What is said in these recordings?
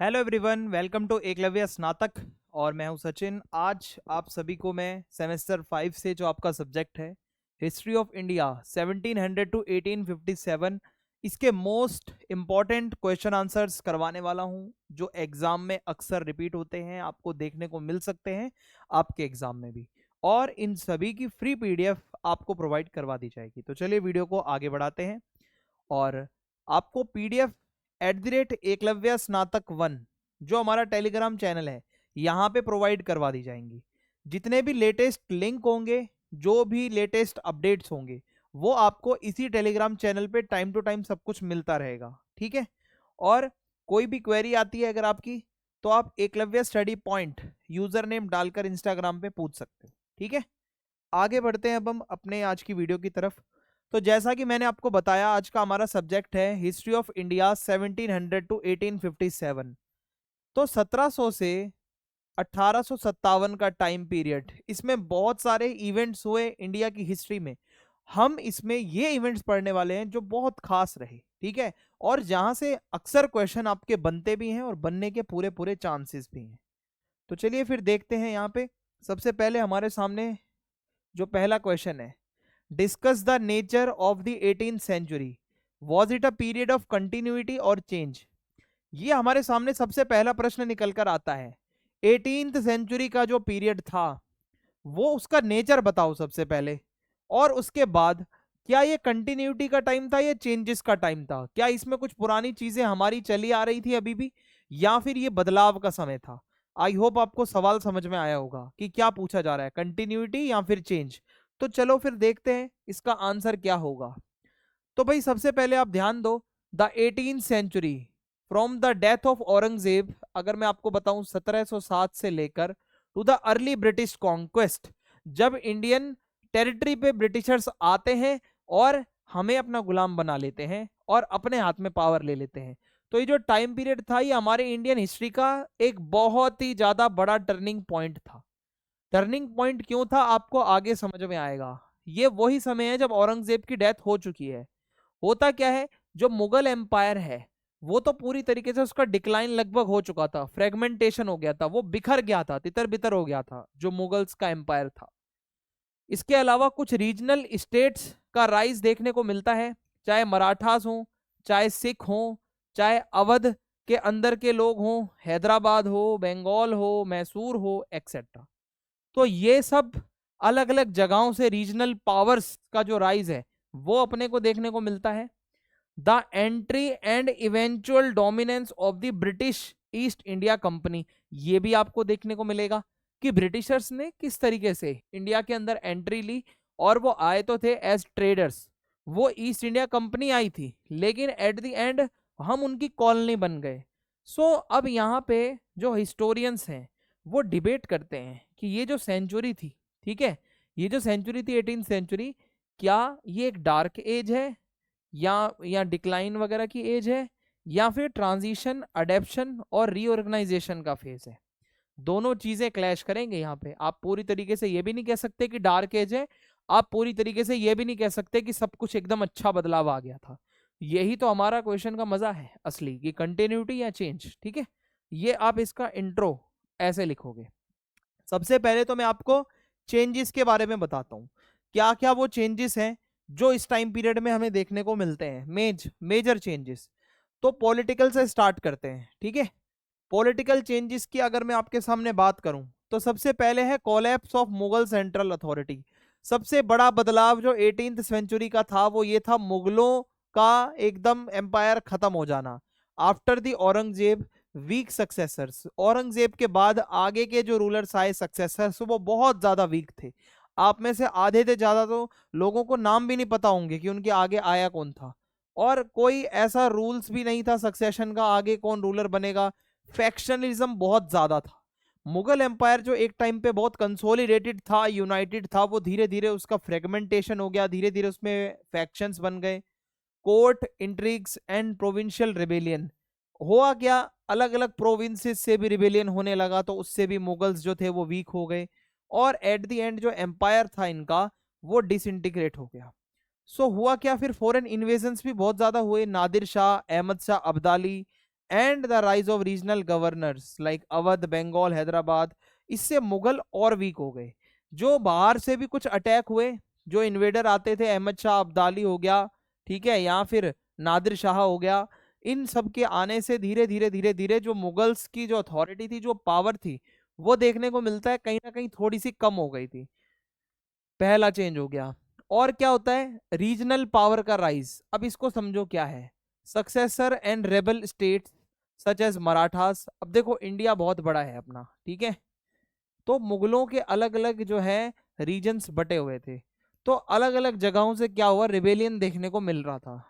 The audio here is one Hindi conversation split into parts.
Hello everyone, welcome to Eklavya Snatak. और मैं हूं सचिन। आज आप सभी को मैं सेमेस्टर 5 से जो आपका सब्जेक्ट है हिस्ट्री ऑफ इंडिया 1700 टू 1857 इसके मोस्ट इम्पॉर्टेंट क्वेश्चन आंसर्स करवाने वाला हूं, जो एग्जाम में अक्सर रिपीट होते हैं, आपको देखने को मिल सकते हैं आपके एग्जाम में भी। और इन सभी की फ्री पीडीएफ आपको प्रोवाइड करवा दी जाएगी। तो चलिए वीडियो को आगे बढ़ाते हैं। और आपको पीडीएफ @एकलव्य स्नातक 1 जो हमारा टेलीग्राम चैनल है यहाँ पे प्रोवाइड करवा दी जाएंगी। जितने भी लेटेस्ट लिंक होंगे, जो भी लेटेस्ट अपडेट्स होंगे, वो आपको इसी टेलीग्राम चैनल पे टाइम टू टाइम सब कुछ मिलता रहेगा, ठीक है। और कोई भी क्वेरी आती है अगर आपकी, तो आप Eklavya study point user name डालकर इंस्टाग्राम पे पूछ सकते हो, ठीक है। आगे बढ़ते हैं अब हम अपने आज की वीडियो की तरफ। तो जैसा कि मैंने आपको बताया, आज का हमारा सब्जेक्ट है हिस्ट्री ऑफ इंडिया 1700 टू 1857। तो 1700 से 1857 का टाइम पीरियड, इसमें बहुत सारे इवेंट्स हुए इंडिया की हिस्ट्री में। हम इसमें ये इवेंट्स पढ़ने वाले हैं जो बहुत खास रहे, ठीक है, और जहां से अक्सर क्वेश्चन आपके बनते भी हैं और बनने के पूरे पूरे चांसेस भी हैं। तो चलिए फिर देखते हैं यहाँ पे। सबसे पहले हमारे सामने जो पहला क्वेश्चन है, discuss the nature of the 18th century, was it a period of continuity और चेंज। ये हमारे सामने सबसे पहला प्रश्न निकल कर आता है। 18th सेंचुरी का जो पीरियड था वो उसका नेचर बताओ सबसे पहले, और उसके बाद क्या ये कंटिन्यूटी का टाइम था या चेंजेस का टाइम था, क्या इसमें कुछ पुरानी चीजें हमारी चली आ रही थी अभी भी, या फिर ये बदलाव का समय था। आई होप आपको सवाल समझ में आया होगा कि क्या पूछा जा रहा है, कंटिन्यूटी या फिर चेंज। तो चलो फिर देखते हैं इसका आंसर क्या होगा। तो भाई सबसे पहले आप ध्यान दो, the 18th century from the death of Aurangzeb, अगर मैं आपको बताऊं 1707 से लेकर to the early British conquest, जब इंडियन टेरिटरी पे ब्रिटिशर्स आते हैं और हमें अपना गुलाम बना लेते हैं और अपने हाथ में पावर ले लेते हैं। तो ये जो टाइम पीरियड था, ये हमारे इंडियन हिस्ट्री का एक बहुत ही ज्यादा बड़ा टर्निंग पॉइंट था। टर्निंग पॉइंट क्यों था आपको आगे समझ में आएगा। ये वही समय है जब औरंगजेब की डेथ हो चुकी है। होता क्या है, जो मुगल एम्पायर है वो तो पूरी तरीके से उसका डिक्लाइन लगभग हो चुका था, फ्रेगमेंटेशन हो गया था, वो बिखर गया था, तितर बितर हो गया था जो मुगल्स का एम्पायर था। इसके अलावा कुछ रीजनल स्टेट्स का राइज देखने को मिलता है, चाहे मराठास हो, चाहे सिख हो, चाहे अवध के अंदर के लोग हों, हैदराबाद हो, बंगाल हो, मैसूर हो, एक्सेट्रा। तो ये सब अलग अलग जगहों से रीजनल पावर्स का जो राइज है वो अपने को देखने को मिलता है। The entry and eventual dominance of the British East India company, ये भी आपको देखने को मिलेगा कि ब्रिटिशर्स ने किस तरीके से इंडिया के अंदर एंट्री ली। और वो आए तो थे एज ट्रेडर्स, वो ईस्ट इंडिया कंपनी आई थी, लेकिन एट द एंड हम उनकी कॉलोनी बन गए। सो अब यहाँ पे जो हिस्टोरियंस हैं वो डिबेट करते हैं कि ये जो सेंचुरी थी, ठीक है, ये जो सेंचुरी थी 18th सेंचुरी, क्या ये एक डार्क एज है, या डिक्लाइन वगैरह की एज है, या फिर ट्रांजिशन, अडेप्शन और रीऑर्गेनाइजेशन का फेज है। दोनों चीजें क्लैश करेंगे यहाँ पे। आप पूरी तरीके से ये भी नहीं कह सकते कि डार्क एज है, आप पूरी तरीके से ये भी नहीं कह सकते कि सब कुछ एकदम अच्छा बदलाव आ गया था। यही तो हमारा क्वेश्चन का मजा है असली, कि कंटिन्यूटी या चेंज, ठीक है। ये आप इसका इंट्रो ऐसे लिखोगे। सबसे पहले तो मैं आपको चेंजेस के बारे में बताता हूँ, क्या क्या वो चेंजेस हैं जो इस टाइम पीरियड में हमें देखने को मिलते हैं, मेजर चेंजेस। तो पॉलिटिकल से स्टार्ट करते हैं, ठीक है। पॉलिटिकल चेंजेस की अगर मैं आपके सामने बात करूं, तो सबसे पहले है collapse of Mughal central authority. सबसे बड़ा बदलाव जो 18th सेंचुरी का था वो ये था, मुगलों का एकदम एम्पायर खत्म हो जाना। After the Aurangzeb weak successors, Aurangzeb के बाद आगे के जो रूलर्स आए सक्सेसर्स, वो बहुत ज्यादा वीक थे। आप में से आधे से ज्यादा तो लोगों को नाम भी नहीं पता होंगे कि उनके आगे आया कौन था। और कोई ऐसा रूल्स भी नहीं था सक्सेशन का, आगे कौन रूलर बनेगा। फैक्शनलिज्म बहुत ज्यादा था। मुगल एम्पायर जो एक टाइम पे बहुत कंसोलिडेटेड था, यूनाइटेड था, वो धीरे धीरे उसका फ्रेगमेंटेशन हो गया, धीरे धीरे उसमें फैक्शंस बन गए। कोर्ट इंट्रिग्स एंड प्रोविंशियल रिबेलियन हुआ क्या, अलग अलग प्रोविंसेस से भी रिबेलियन होने लगा, तो उससे भी मुगल्स जो थे वो वीक हो गए। और एट द एंड जो एम्पायर था इनका वो डिसइंटीग्रेट हो गया। हुआ क्या फिर, फॉरेन इन्वेजन्स भी बहुत ज्यादा हुए, Nadir Shah, Ahmad Shah Abdali, and the rise of regional governors like Awadh, Bengal, Hyderabad, इससे मुगल और वीक हो गए। जो बाहर से भी कुछ अटैक हुए, जो इन्वेडर आते थे, अहमद शाह अब्दाली हो गया, ठीक है, या फिर नादिर शाह हो गया, इन सब के आने से धीरे धीरे धीरे धीरे जो मुगल्स की जो अथॉरिटी थी, जो पावर थी, वो देखने को मिलता है कहीं ना कहीं थोड़ी सी कम हो गई थी। पहला चेंज हो गया। और क्या होता है, रीजनल पावर का राइज। अब इसको समझो क्या है। Successor and rebel states such as Marathas. अब देखो इंडिया बहुत बड़ा है अपना, ठीक है, तो मुगलों के अलग अलग जो है रीजन्स बटे हुए थे, तो अलग अलग जगहों से क्या हुआ, रिबेलियन देखने को मिल रहा था।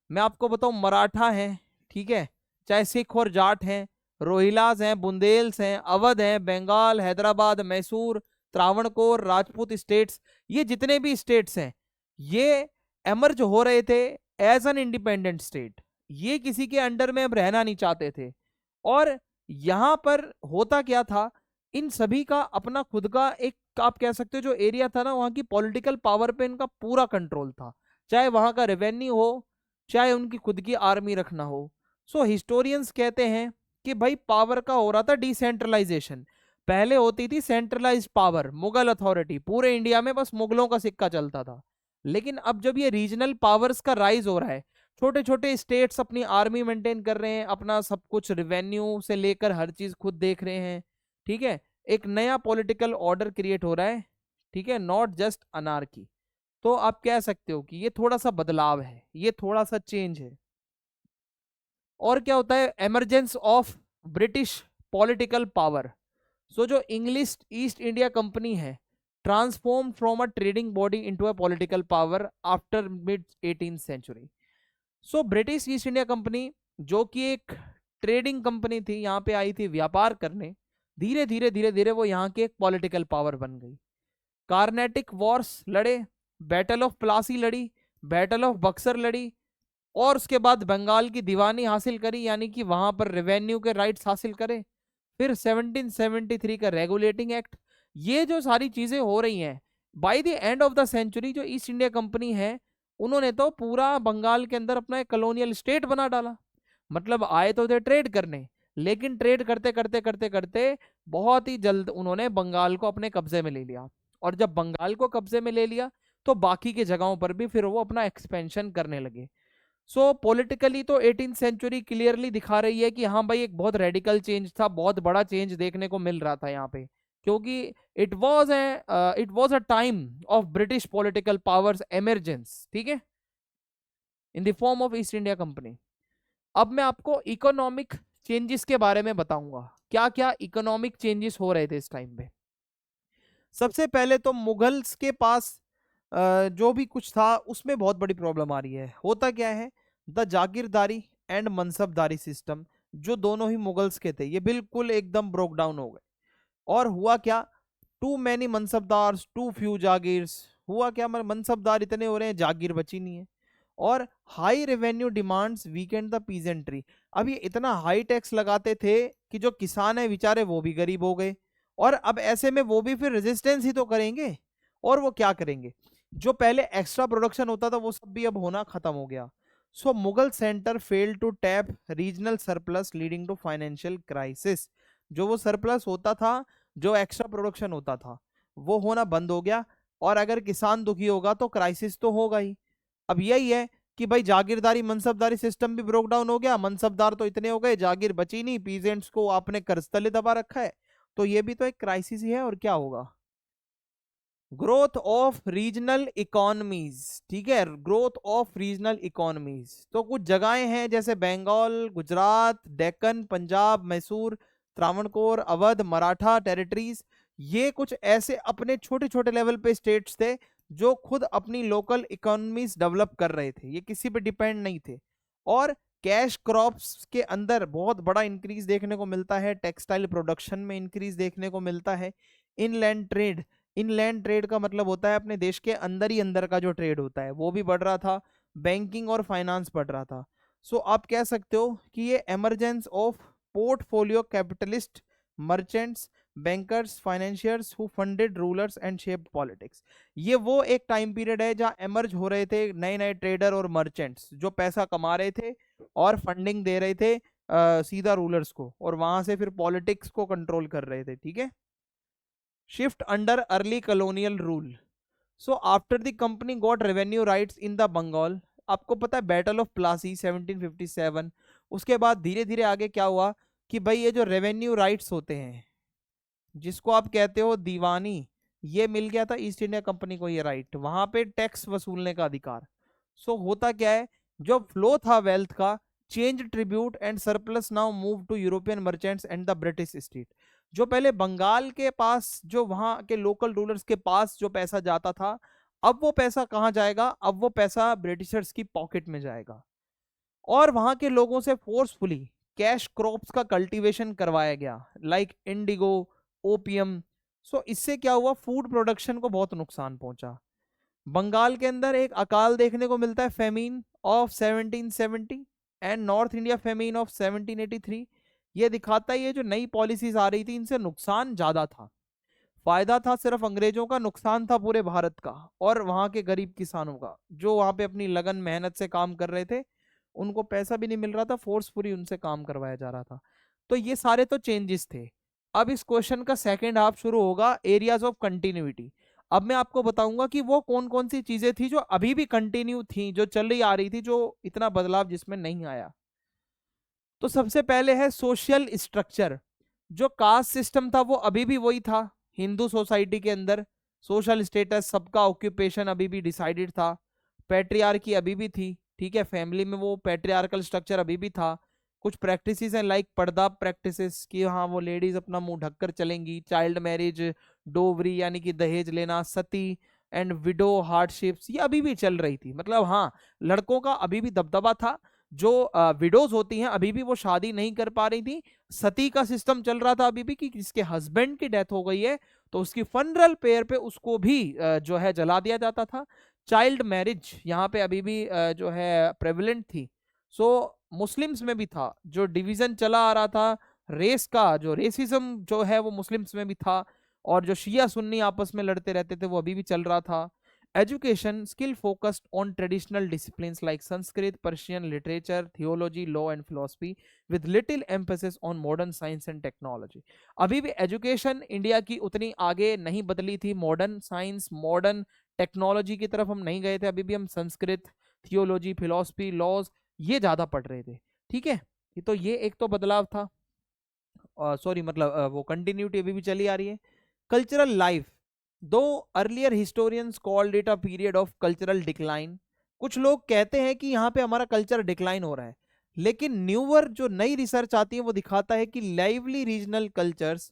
मैं आपको बताऊं, मराठा हैं, ठीक है, चाहे सिख और जाट हैं, रोहिलास हैं, बुंदेल्स हैं, अवध हैं, बंगाल, हैदराबाद, मैसूर, त्रावणकोर, राजपूत स्टेट्स, ये जितने भी स्टेट्स हैं, ये एमर्ज हो रहे थे एज एन इंडिपेंडेंट स्टेट। ये किसी के अंडर में अब रहना नहीं चाहते थे। और यहां पर होता क्या था, इन सभी का अपना खुद का एक, आप कह सकते हो, जो एरिया था ना, वहां की पॉलिटिकल पावर पे इनका पूरा कंट्रोल था। चाहे वहां का रेवेन्यू हो, चाहे उनकी खुद की आर्मी रखना हो। सो हिस्टोरियंस कहते हैं कि भाई पावर का हो रहा था डिसेंट्रलाइजेशन। पहले होती थी सेंट्रलाइज्ड पावर, मुगल अथॉरिटी, पूरे इंडिया में बस मुगलों का सिक्का चलता था। लेकिन अब जब ये रीजनल पावर्स का राइज हो रहा है, छोटे छोटे स्टेट्स अपनी आर्मी मेंटेन कर रहे हैं, अपना सब कुछ रेवेन्यू से लेकर हर चीज खुद देख रहे हैं, ठीक है, एक नया पॉलिटिकल ऑर्डर क्रिएट हो रहा है, ठीक है, नॉट जस्ट अनार्की। तो आप कह सकते हो कि ये थोड़ा सा बदलाव है, ये थोड़ा सा चेंज है। और क्या होता है, emergence of British political power. So जो इंग्लिश ईस्ट इंडिया कंपनी है, transform from a trading body into a political power after mid 18th century. So British East India Company, जो कि एक ट्रेडिंग कंपनी थी, यहाँ पे आई थी व्यापार करने, धीरे धीरे धीरे धीरे वो यहाँ की एक पॉलिटिकल पावर बन गई। कार्नेटिक वॉर्स लड़े, बैटल ऑफ प्लासी लड़ी, बैटल ऑफ बक्सर लड़ी, और उसके बाद बंगाल की दीवानी हासिल करी, यानी कि वहां पर रेवेन्यू के राइट्स हासिल करे। फिर 1773 का रेगुलेटिंग एक्ट। ये जो सारी चीजें हो रही हैं, by the end of the century जो ईस्ट इंडिया कंपनी है, उन्होंने तो पूरा बंगाल के अंदर अपना एक कॉलोनियल स्टेट बना डाला। मतलब आए तो थे ट्रेड करने, लेकिन ट्रेड करते करते करते करते बहुत ही जल्द उन्होंने बंगाल को अपने कब्जे में ले लिया। और जब बंगाल को कब्जे में ले लिया, तो बाकी के जगहों पर भी फिर वो अपना एक्सपेंशन करने लगे। सो पॉलिटिकली तो 18th सेंचुरी क्लियरली दिखा रही है कि हाँ भाई, एक बहुत रेडिकल चेंज था, बहुत बड़ा चेंज देखने को मिल रहा था यहाँ पे, क्योंकि it was a time of British political powers emergence, ठीक है, in the form of east India company. अब मैं आपको इकोनॉमिक चेंजेस के बारे में बताऊंगा, क्या क्या इकोनॉमिक चेंजेस हो रहे थे इस टाइम पे। सबसे पहले तो मुगल्स के पास जो भी कुछ था उसमें बहुत बड़ी प्रॉब्लम आ रही है। होता क्या है, द जागीरदारी एंड मनसबदारी सिस्टम, जो दोनों ही मुगल्स के थे, ये बिल्कुल एकदम ब्रोक डाउन हो गए। और हुआ क्या, too many mansabdar too few jagirs. हुआ क्या, मनसबदार इतने हो रहे हैं, जागीर बची नहीं है। और high revenue demands Weeknd the peasantry. अब ये इतना हाई टैक्स लगाते थे कि जो किसान है बेचारे वो भी गरीब हो गए। और अब ऐसे में वो भी फिर रेजिस्टेंस ही तो करेंगे। और वो क्या करेंगे, जो पहले एक्स्ट्रा प्रोडक्शन होता था वो सब भी अब होना खत्म हो गया। So Mughal centre fail to tap regional surplus leading to financial crisis. जो वो सरप्लस होता था, जो एक्स्ट्रा प्रोडक्शन होता था, वो होना बंद हो गया। और अगर किसान दुखी होगा तो क्राइसिस तो होगा ही। अब यही है कि भाई जागीरदारी मनसबदारी सिस्टम भी ब्रोक डाउन हो गया, मनसबदार तो इतने हो गए, जागीर बची नहीं, पीजेंट्स को आपने कर्ज तले दबा रखा है। तो ये भी तो एक क्राइसिस ही है, और क्या होगा। ग्रोथ ऑफ रीजनल इकोनॉमीज, ठीक है, ग्रोथ ऑफ रीजनल इकोनॉमीज। तो कुछ जगहें हैं जैसे बंगाल, गुजरात, डेक्कन, पंजाब, मैसूर, त्रावणकोर, अवध, मराठा टेरिटरीज, ये कुछ ऐसे अपने छोटे छोटे लेवल पे स्टेट्स थे जो खुद अपनी लोकल इकोनॉमीज डेवलप कर रहे थे, ये किसी पे डिपेंड नहीं थे। और कैश क्रॉप्स के अंदर बहुत बड़ा इंक्रीज देखने को मिलता है, टेक्सटाइल प्रोडक्शन में इंक्रीज देखने को मिलता है। इनलैंड ट्रेड, इनलैंड ट्रेड का मतलब होता है अपने देश के अंदर ही अंदर का जो ट्रेड होता है, वो भी बढ़ रहा था। बैंकिंग और फाइनेंस बढ़ रहा था। सो आप कह सकते हो कि ये emergence of portfolio capitalist, merchants, bankers, financiers who funded rulers and shaped politics. ये वो एक टाइम पीरियड है जहां एमर्ज हो रहे थे नए नए ट्रेडर और मर्चेंट्स, जो पैसा कमा रहे थे और फंडिंग दे रहे थे सीधा रूलर्स को, और वहां से फिर पॉलिटिक्स को कंट्रोल कर रहे थे, ठीक है। Shift under early colonial rule. So after the company got revenue rights in the Bengal, आपको पता है बैटल ऑफ प्लासी 1757, उसके बाद धीरे धीरे आगे क्या हुआ कि भाई ये जो रेवेन्यू राइट्स होते हैं, जिसको आप कहते हो दीवानी, ये मिल गया था ईस्ट इंडिया कंपनी को, ये राइट, वहां पे टैक्स वसूलने का अधिकार। सो होता क्या है, जो फ्लो था वेल्थ का, change tribute and surplus now move to European merchants and the British state. जो पहले बंगाल के पास, जो वहां के लोकल रूलर्स के पास जो पैसा जाता था, अब वो पैसा कहाँ जाएगा, अब वो पैसा ब्रिटिशर्स की पॉकेट में जाएगा। और वहां के लोगों से फोर्सफुली कैश क्रॉप्स का कल्टीवेशन करवाया गया, लाइक इंडिगो, ओपियम। सो इससे क्या हुआ, फूड प्रोडक्शन को बहुत नुकसान पहुंचा। बंगाल के अंदर एक अकाल देखने को मिलता है, famine of 1770 and north India famine of 1783। ये दिखाता है ये जो नई पॉलिसीज आ रही थी, इनसे नुकसान ज्यादा था, फायदा था सिर्फ अंग्रेजों का, नुकसान था पूरे भारत का और वहां के गरीब किसानों का, जो वहां पे अपनी लगन मेहनत से काम कर रहे थे, उनको पैसा भी नहीं मिल रहा था, फोर्सफुली उनसे काम करवाया जा रहा था। तो ये सारे तो चेंजेस थे। अब इस क्वेश्चन का सेकंड हाफ शुरू होगा, एरियाज ऑफ कंटिन्यूटी। अब मैं आपको बताऊंगा कि वो कौन कौन सी चीजें थी जो अभी भी कंटिन्यू थी, जो चल रही आ रही थी, जो इतना बदलाव जिसमें नहीं आया। तो सबसे पहले है सोशल स्ट्रक्चर। जो कास्ट सिस्टम था वो अभी भी वही था, हिंदू सोसाइटी के अंदर सोशल स्टेटस, सबका ऑक्यूपेशन अभी भी डिसाइडेड था, पैट्रियार्की अभी भी थी, ठीक है, फैमिली में वो पैट्रियार्कल स्ट्रक्चर अभी भी था। कुछ प्रैक्टिसेस हैं लाइक पर्दा प्रैक्टिसेस, कि हाँ वो लेडीज अपना मुंह ढककर चलेंगी, चाइल्ड मैरिज, डोवरी यानी कि दहेज लेना, सती एंड विडो हार्डशिप्स, ये अभी भी चल रही थी। मतलब हाँ, लड़कों का अभी भी दबदबा था, जो विडोज होती हैं अभी भी वो शादी नहीं कर पा रही थी। सती का सिस्टम चल रहा था अभी भी, कि जिसके हस्बैंड की डेथ हो गई है तो उसकी फनरल पेयर पे उसको भी जो है जला दिया जाता था। चाइल्ड मैरिज यहाँ पे अभी भी जो है प्रेवलेंट थी। सो मुस्लिम्स में भी था, जो डिवीजन चला आ रहा था रेस का, जो रेसिज्म जो है वो मुस्लिम्स में भी था, और जो शिया सुन्नी आपस में लड़ते रहते थे वो अभी भी चल रहा था। Education skill focused on traditional disciplines like Sanskrit, Persian literature, theology, law and philosophy with little emphasis on modern science and technology। अभी भी एजुकेशन इंडिया की उतनी आगे नहीं बदली थी, मॉडर्न साइंस मॉडर्न टेक्नोलॉजी की तरफ हम नहीं गए थे, अभी भी हम संस्कृत, थियोलॉजी, फिलोसफी, लॉज ये ज्यादा पढ़ रहे थे, ठीक है। तो ये एक तो बदलाव था, सॉरी मतलब वो कंटिन्यूटी अभी भी चली आ रही है। कल्चरल लाइफ, दो earlier historians called it a period of cultural decline. कुछ लोग कहते हैं कि यहाँ पे हमारा कल्चर डिक्लाइन हो रहा है, लेकिन न्यूअर जो नई रिसर्च आती है वो दिखाता है कि लाइवली रीजनल कल्चर्स,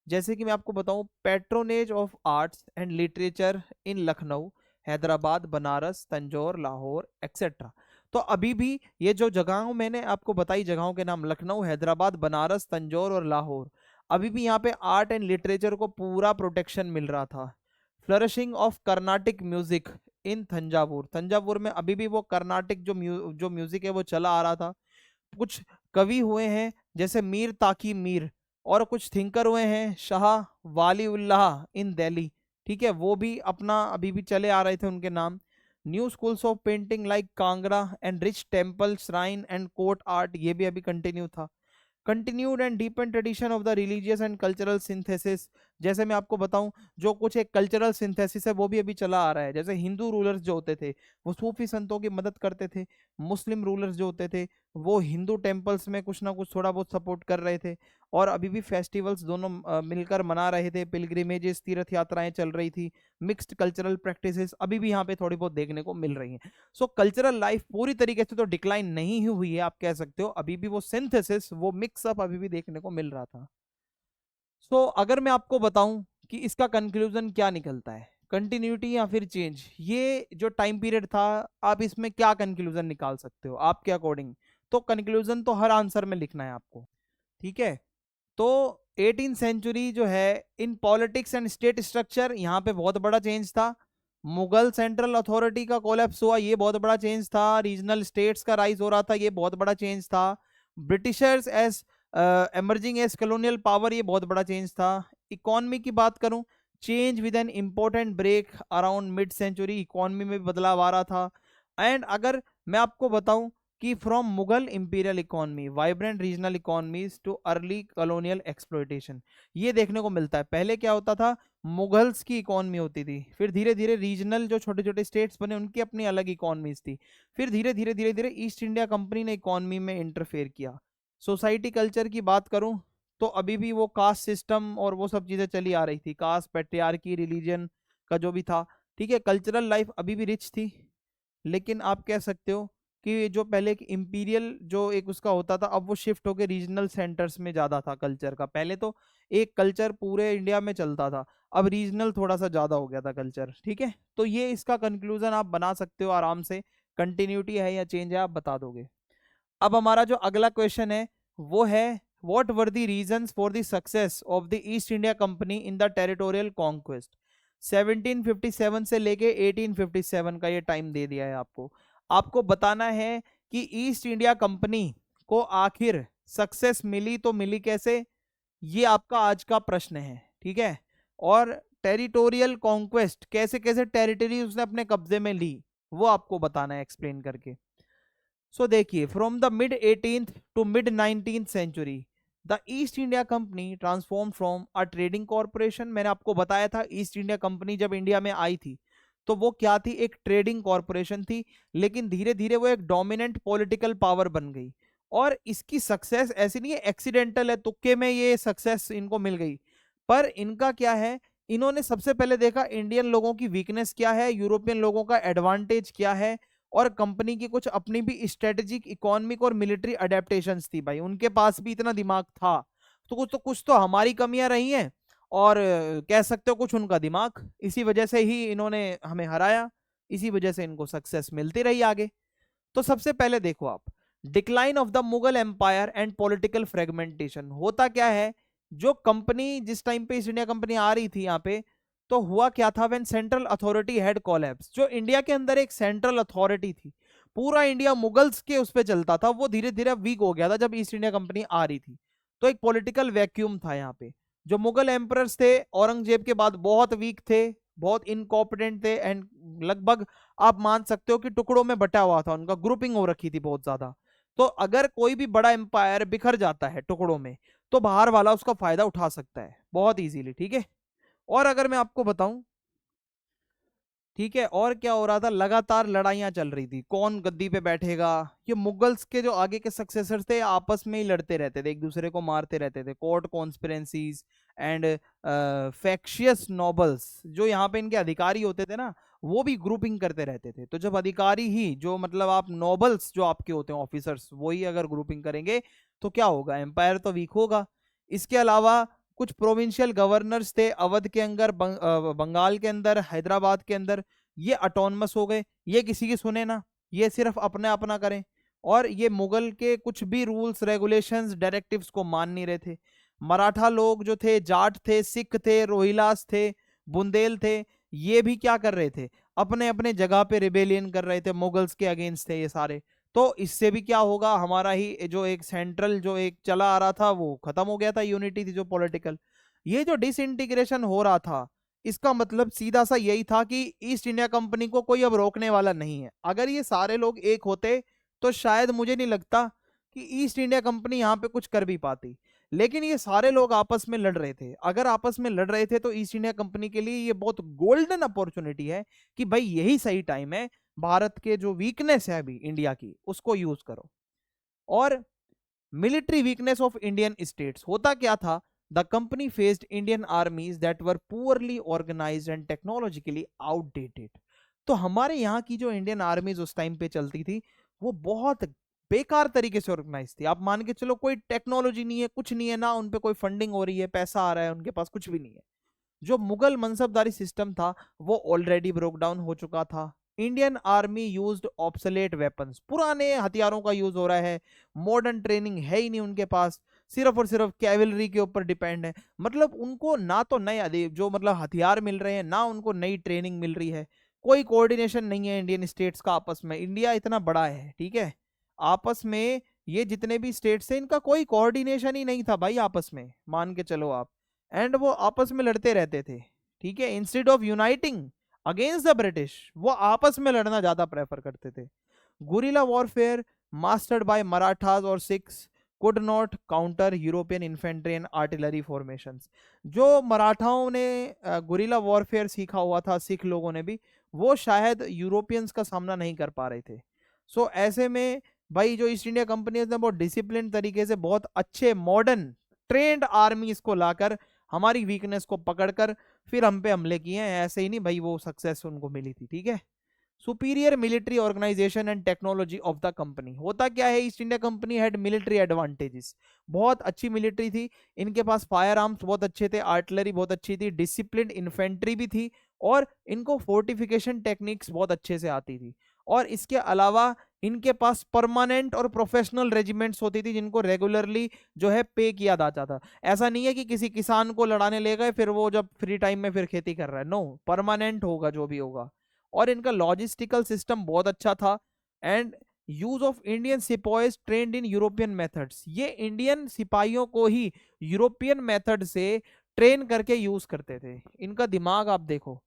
जैसे कि मैं आपको बताऊं, patronage of arts and literature in Lucknow, Hyderabad, Banaras, Tanjore, Lahore etcetera. तो अभी भी ये जो जगहों मैंने आपको बताई, जगहों के नाम लखनऊ, हैदराबाद, बनारस, तंजौर और लाहौर, अभी भी यहाँ पे आर्ट एंड लिटरेचर को पूरा प्रोटेक्शन मिल रहा था। Flourishing of Carnatic music in Thanjavur, Thanjavur में अभी भी वो कर्नाटिक जो म्यूजिक है वो चला आ रहा था। कुछ कवि हुए हैं जैसे मीर ताकी मीर, और कुछ थिंकर हुए हैं शाह वाली उल्लाह इन दिल्ली, ठीक है, वो भी अपना अभी भी चले आ रहे थे उनके नाम। New schools of painting like Kangra and rich temple shrine and court art, ये भी अभी कंटिन्यू था। Continued and deepen tradition of the religious and cultural synthesis, जैसे मैं आपको बताऊं, जो कुछ एक कल्चरल सिंथेसिस है वो भी अभी चला आ रहा है। जैसे हिंदू रूलर्स जो होते थे वो सूफी संतों की मदद करते थे, मुस्लिम रूलर्स जो होते थे वो हिंदू टेम्पल्स में कुछ ना कुछ थोड़ा बहुत सपोर्ट कर रहे थे, और अभी भी फेस्टिवल्स दोनों मिलकर मना रहे थे, पिलग्रिमेजेस तीर्थ यात्राएं चल रही थी, मिक्स्ड कल्चरल प्रैक्टिसेस अभी भी यहाँ पे थोड़ी बहुत देखने को मिल रही हैं। सो कल्चरल लाइफ पूरी तरीके से तो डिक्लाइन नहीं हुई है, आप कह सकते हो, अभी भी वो सिंथेसिस, वो मिक्सअप अभी भी देखने को मिल रहा था। सो अगर मैं आपको बताऊं कि इसका कंक्लूजन क्या निकलता है, कंटिन्यूटी या फिर चेंज, ये जो टाइम पीरियड था, आप इसमें क्या कंक्लूजन निकाल सकते हो आपके अकॉर्डिंग? तो कंक्लूजन तो हर आंसर में लिखना है आपको, ठीक है। तो 18th सेंचुरी जो है, in politics and state structure, यहाँ पे बहुत बड़ा चेंज था। मुगल सेंट्रल अथॉरिटी का कोलैप्स हुआ, ये बहुत बड़ा चेंज था। रीजनल स्टेट्स का राइज हो रहा था, ये बहुत बड़ा चेंज था। Britishers as emerging as colonial power, ये बहुत बड़ा चेंज था। इकोनॉमी की बात करूं, change with an important break around mid century, economy में भी बदलाव आ रहा था। एंड अगर मैं आपको बताऊं कि from Mughal imperial economy vibrant regional economies too early colonial exploitation, ये देखने को मिलता है। पहले क्या होता था, मुगल्स की इकोनॉमी होती थी, फिर धीरे धीरे रीजनल जो छोटे छोटे स्टेट्स बने उनकी अपनी अलग इकोनॉमीज थी, फिर धीरे धीरे ईस्ट इंडिया कंपनी ने इकोनॉमी में इंटरफेयर किया। सोसाइटी कल्चर की बात करूं तो अभी भी वो कास्ट सिस्टम और वो सब चीजें चली आ रही थी, कास्ट पैट्रियार्की रिलीजन का जो भी था, ठीक है। कल्चरल लाइफ अभी भी रिच थी, लेकिन आप कह सकते हो कि जो पहले एक इंपीरियल जो एक उसका होता था, अब वो शिफ्ट होकर रीजनल सेंटर्स में ज्यादा था कल्चर का। पहले तो एक कल्चर पूरे इंडिया में चलता था, अब रीजनल थोड़ा सा ज्यादा हो गया था कल्चर, ठीक है। तो ये इसका कंक्लूजन आप बना सकते हो आराम से, कंटिन्यूटी है या चेंज है आप बता दोगे। अब हमारा जो अगला क्वेश्चन है वो है, what were the reasons for the success of the East India company in the territorial conquest. 1757 से लेके 1857 का ये टाइम दे दिया है आपको। आपको बताना है कि ईस्ट इंडिया कंपनी को आखिर सक्सेस मिली तो मिली कैसे, ये आपका आज का प्रश्न है, ठीक है। और टेरिटोरियल कॉन्क्वेस्ट, कैसे कैसे टेरिटरी उसने अपने कब्जे में ली, वो आपको बताना है एक्सप्लेन करके। सो देखिए, from the mid 18th to mid 19th century the East India Company transform from a trading corporation. मैंने आपको बताया था ईस्ट इंडिया कंपनी जब इंडिया में आई थी तो वो क्या थी, एक ट्रेडिंग कॉरपोरेशन थी, लेकिन धीरे धीरे वो एक डोमिनेंट पॉलिटिकल पावर बन गई। और इसकी सक्सेस ऐसी नहीं है एक्सीडेंटल है, तुक्के में ये सक्सेस इनको मिल गई, पर इनका क्या है, इन्होंने सबसे पहले देखा इंडियन लोगों की वीकनेस क्या है, यूरोपियन लोगों का एडवांटेज क्या है, और कंपनी की कुछ अपनी भी स्ट्रेटेजिक इकोनॉमिक और मिलिट्री अडेप्टेशंस थी। भाई उनके पास भी इतना दिमाग था, तो कुछ तो हमारी कमियां रही हैं, और कह सकते हो कुछ उनका दिमाग, इसी वजह से ही इन्होंने हमें हराया, इसी वजह से इनको सक्सेस मिलती रही आगे। तो सबसे पहले देखो आप, decline of the Mughal empire and political fragmentation. होता क्या है, जो कंपनी जिस टाइम पे ईस्ट इंडिया कंपनी आ रही थी यहाँ पे, तो हुआ क्या था, when central authority had collapse. जो इंडिया के अंदर एक सेंट्रल अथॉरिटी थी, पूरा इंडिया मुगल्स के उस पर चलता था, वो धीरे धीरे वीक हो गया था जब ईस्ट इंडिया कंपनी आ रही थी। तो एक पॉलिटिकल वैक्यूम था यहाँ पे। जो मुगल एम्परर्स थे औरंगजेब के बाद बहुत वीक थे, बहुत इनकॉम्पिटेंट थे, एंड लगभग आप मान सकते हो कि टुकड़ों में बटा हुआ था, उनका ग्रुपिंग हो रखी थी बहुत ज्यादा। तो अगर कोई भी बड़ा एम्पायर बिखर जाता है टुकड़ों में, तो बाहर वाला उसका फायदा उठा सकता है बहुत इजीली, ठीक है। और अगर मैं आपको बताऊं, ठीक है, और क्या हो रहा था, लगातार लड़ाइयां चल रही थी, कौन गद्दी पे बैठेगा। ये मुगल्स के जो आगे के सक्सेसर थे आपस में ही लड़ते रहते थे, एक दूसरे को मारते रहते थे। कोर्ट कॉन्स्पिरेंसीज एंड फैक्शियस नोबल्स, जो यहाँ पे इनके अधिकारी होते थे ना, वो भी ग्रुपिंग करते रहते थे। तो जब अधिकारी ही जो मतलब आप नोबल्स जो आपके होते हैं ऑफिसर्स, वही अगर ग्रुपिंग करेंगे तो क्या होगा, एम्पायर तो वीक होगा। इसके अलावा कुछ प्रोविंशियल गवर्नर्स थे अवध के अंदर, बंगाल के अंदर, हैदराबाद के अंदर, ये अटोनमस हो गए, ये किसी की सुने ना, ये सिर्फ अपने अपना करें। और ये मुगल के कुछ भी रूल्स रेगुलेशंस डायरेक्टिव्स को मान नहीं रहे थे। मराठा लोग जो थे, जाट थे, सिख थे, रोहिलास थे, बुंदेल थे, ये भी क्या कर रहे थे, अपने अपने जगह पे रिबेलियन कर रहे थे, मुगल्स के अगेंस्ट थे ये सारे। तो इससे भी क्या होगा, हमारा ही जो एक सेंट्रल जो एक चला आ रहा था वो खत्म हो गया था, यूनिटी थी जो पॉलिटिकल। ये जो डिसइंटीग्रेशन हो रहा था, इसका मतलब सीधा सा यही था कि ईस्ट इंडिया कंपनी को कोई अब रोकने वाला नहीं है। अगर ये सारे लोग एक होते तो शायद मुझे नहीं लगता कि ईस्ट इंडिया कंपनी यहाँ पे कुछ कर भी पाती। लेकिन ये सारे लोग आपस में लड़ रहे थे, अगर आपस में लड़ रहे थे तो ईस्ट इंडिया कंपनी के लिए ये बहुत गोल्डन अपॉर्चुनिटी है कि भाई यही सही टाइम है, भारत के जो वीकनेस है अभी इंडिया की उसको यूज करो। और military weakness of Indian states, होता क्या था, the company faced Indian armies that were poorly organised and technologically outdated. तो हमारे यहाँ की जो इंडियन आर्मीज उस टाइम पे चलती थी, वो बहुत बेकार तरीके से ऑर्गेनाइज थी। आप मान के चलो कोई टेक्नोलॉजी नहीं है, कुछ नहीं है ना, उन पे कोई फंडिंग हो रही है, पैसा आ रहा है, उनके पास कुछ भी नहीं है। जो मुगल मनसबदारी सिस्टम था वो ऑलरेडी ब्रोक डाउन हो चुका था। Indian army used obsolete weapons, पुराने हथियारों का यूज हो रहा है, मॉडर्न ट्रेनिंग है ही नहीं उनके पास, सिर्फ और सिर्फ कैवलरी के ऊपर डिपेंड है। मतलब उनको ना तो नए जो मतलब हथियार मिल रहे हैं, ना उनको नई ट्रेनिंग मिल रही है, कोई कोऑर्डिनेशन नहीं है इंडियन स्टेट्स का आपस में। इंडिया इतना बड़ा है, ठीक है, आपस में ये जितने भी स्टेट्स हैं इनका कोई कोऑर्डिनेशन ही नहीं था भाई आपस में, मान के चलो आप। एंड वो आपस में लड़ते रहते थे, ठीक है, instead of uniting against the British, वो आपस में लड़ना ज्यादा प्रेफर करते थे। Guerrilla warfare mastered by Marathas और Sikhs could not counter European infantry and artillery formations. जो मराठाओं ने गुरिल्ला वॉरफेयर सीखा हुआ था, सिख लोगों ने भी, वो शायद यूरोपियंस का सामना नहीं कर पा रहे थे। सो ऐसे में भाई जो ईस्ट इंडिया कंपनी ने बहुत डिसिप्लिन तरीके से बहुत अच्छे मॉडर्न ट्रेंड आर्मीज को लाकर हमारी वीकनेस को पकड़कर फिर हम पे हमले किए हैं। ऐसे ही नहीं भाई वो सक्सेस उनको मिली थी, ठीक है। Superior military organisation and technology of the company. होता क्या है, East India Company had military advantages, बहुत अच्छी मिलिट्री थी इनके पास, फायर आर्म्स बहुत अच्छे थे, आर्टिलरी बहुत अच्छी थी, डिसिप्लिन इन्फेंट्री भी थी, और इनको फोर्टिफिकेशन टेक्निक्स बहुत अच्छे से आती थी। और इसके अलावा इनके पास परमानेंट और प्रोफेशनल रेजिमेंट्स होती थी जिनको रेगुलरली जो है पे किया जाता था। ऐसा नहीं है कि किसी किसान को लड़ाने ले गए फिर वो जब फ्री टाइम में फिर खेती कर रहा है, नो, परमानेंट होगा जो भी होगा। और इनका लॉजिस्टिकल सिस्टम बहुत अच्छा था। And use of Indian sepoys trained in European methods, ये इंडियन सिपाहियों को ही यूरोपियन मेथड से ट्रेन करके यूज करते थे। इनका दिमाग आप देखो।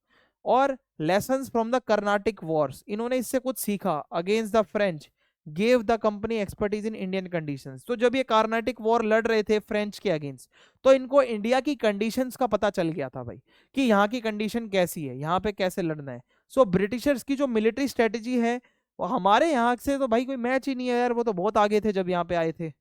और lessons from the Carnatic wars, इन्होंने इससे कुछ सीखा against the French, gave the company expertise in Indian conditions. तो जब ये कार्नाटिक वॉर लड़ रहे थे फ्रेंच के अगेंस्ट, तो इनको इंडिया की कंडीशंस का पता चल गया था भाई कि यहाँ की कंडीशन कैसी है, यहाँ पे कैसे लड़ना है। सो ब्रिटिशर्स की जो मिलिट्री स्ट्रेटेजी है वो हमारे यहाँ से तो भाई कोई मैच ही नहीं है यार, वो तो बहुत आगे थे जब यहाँ पे आए थे।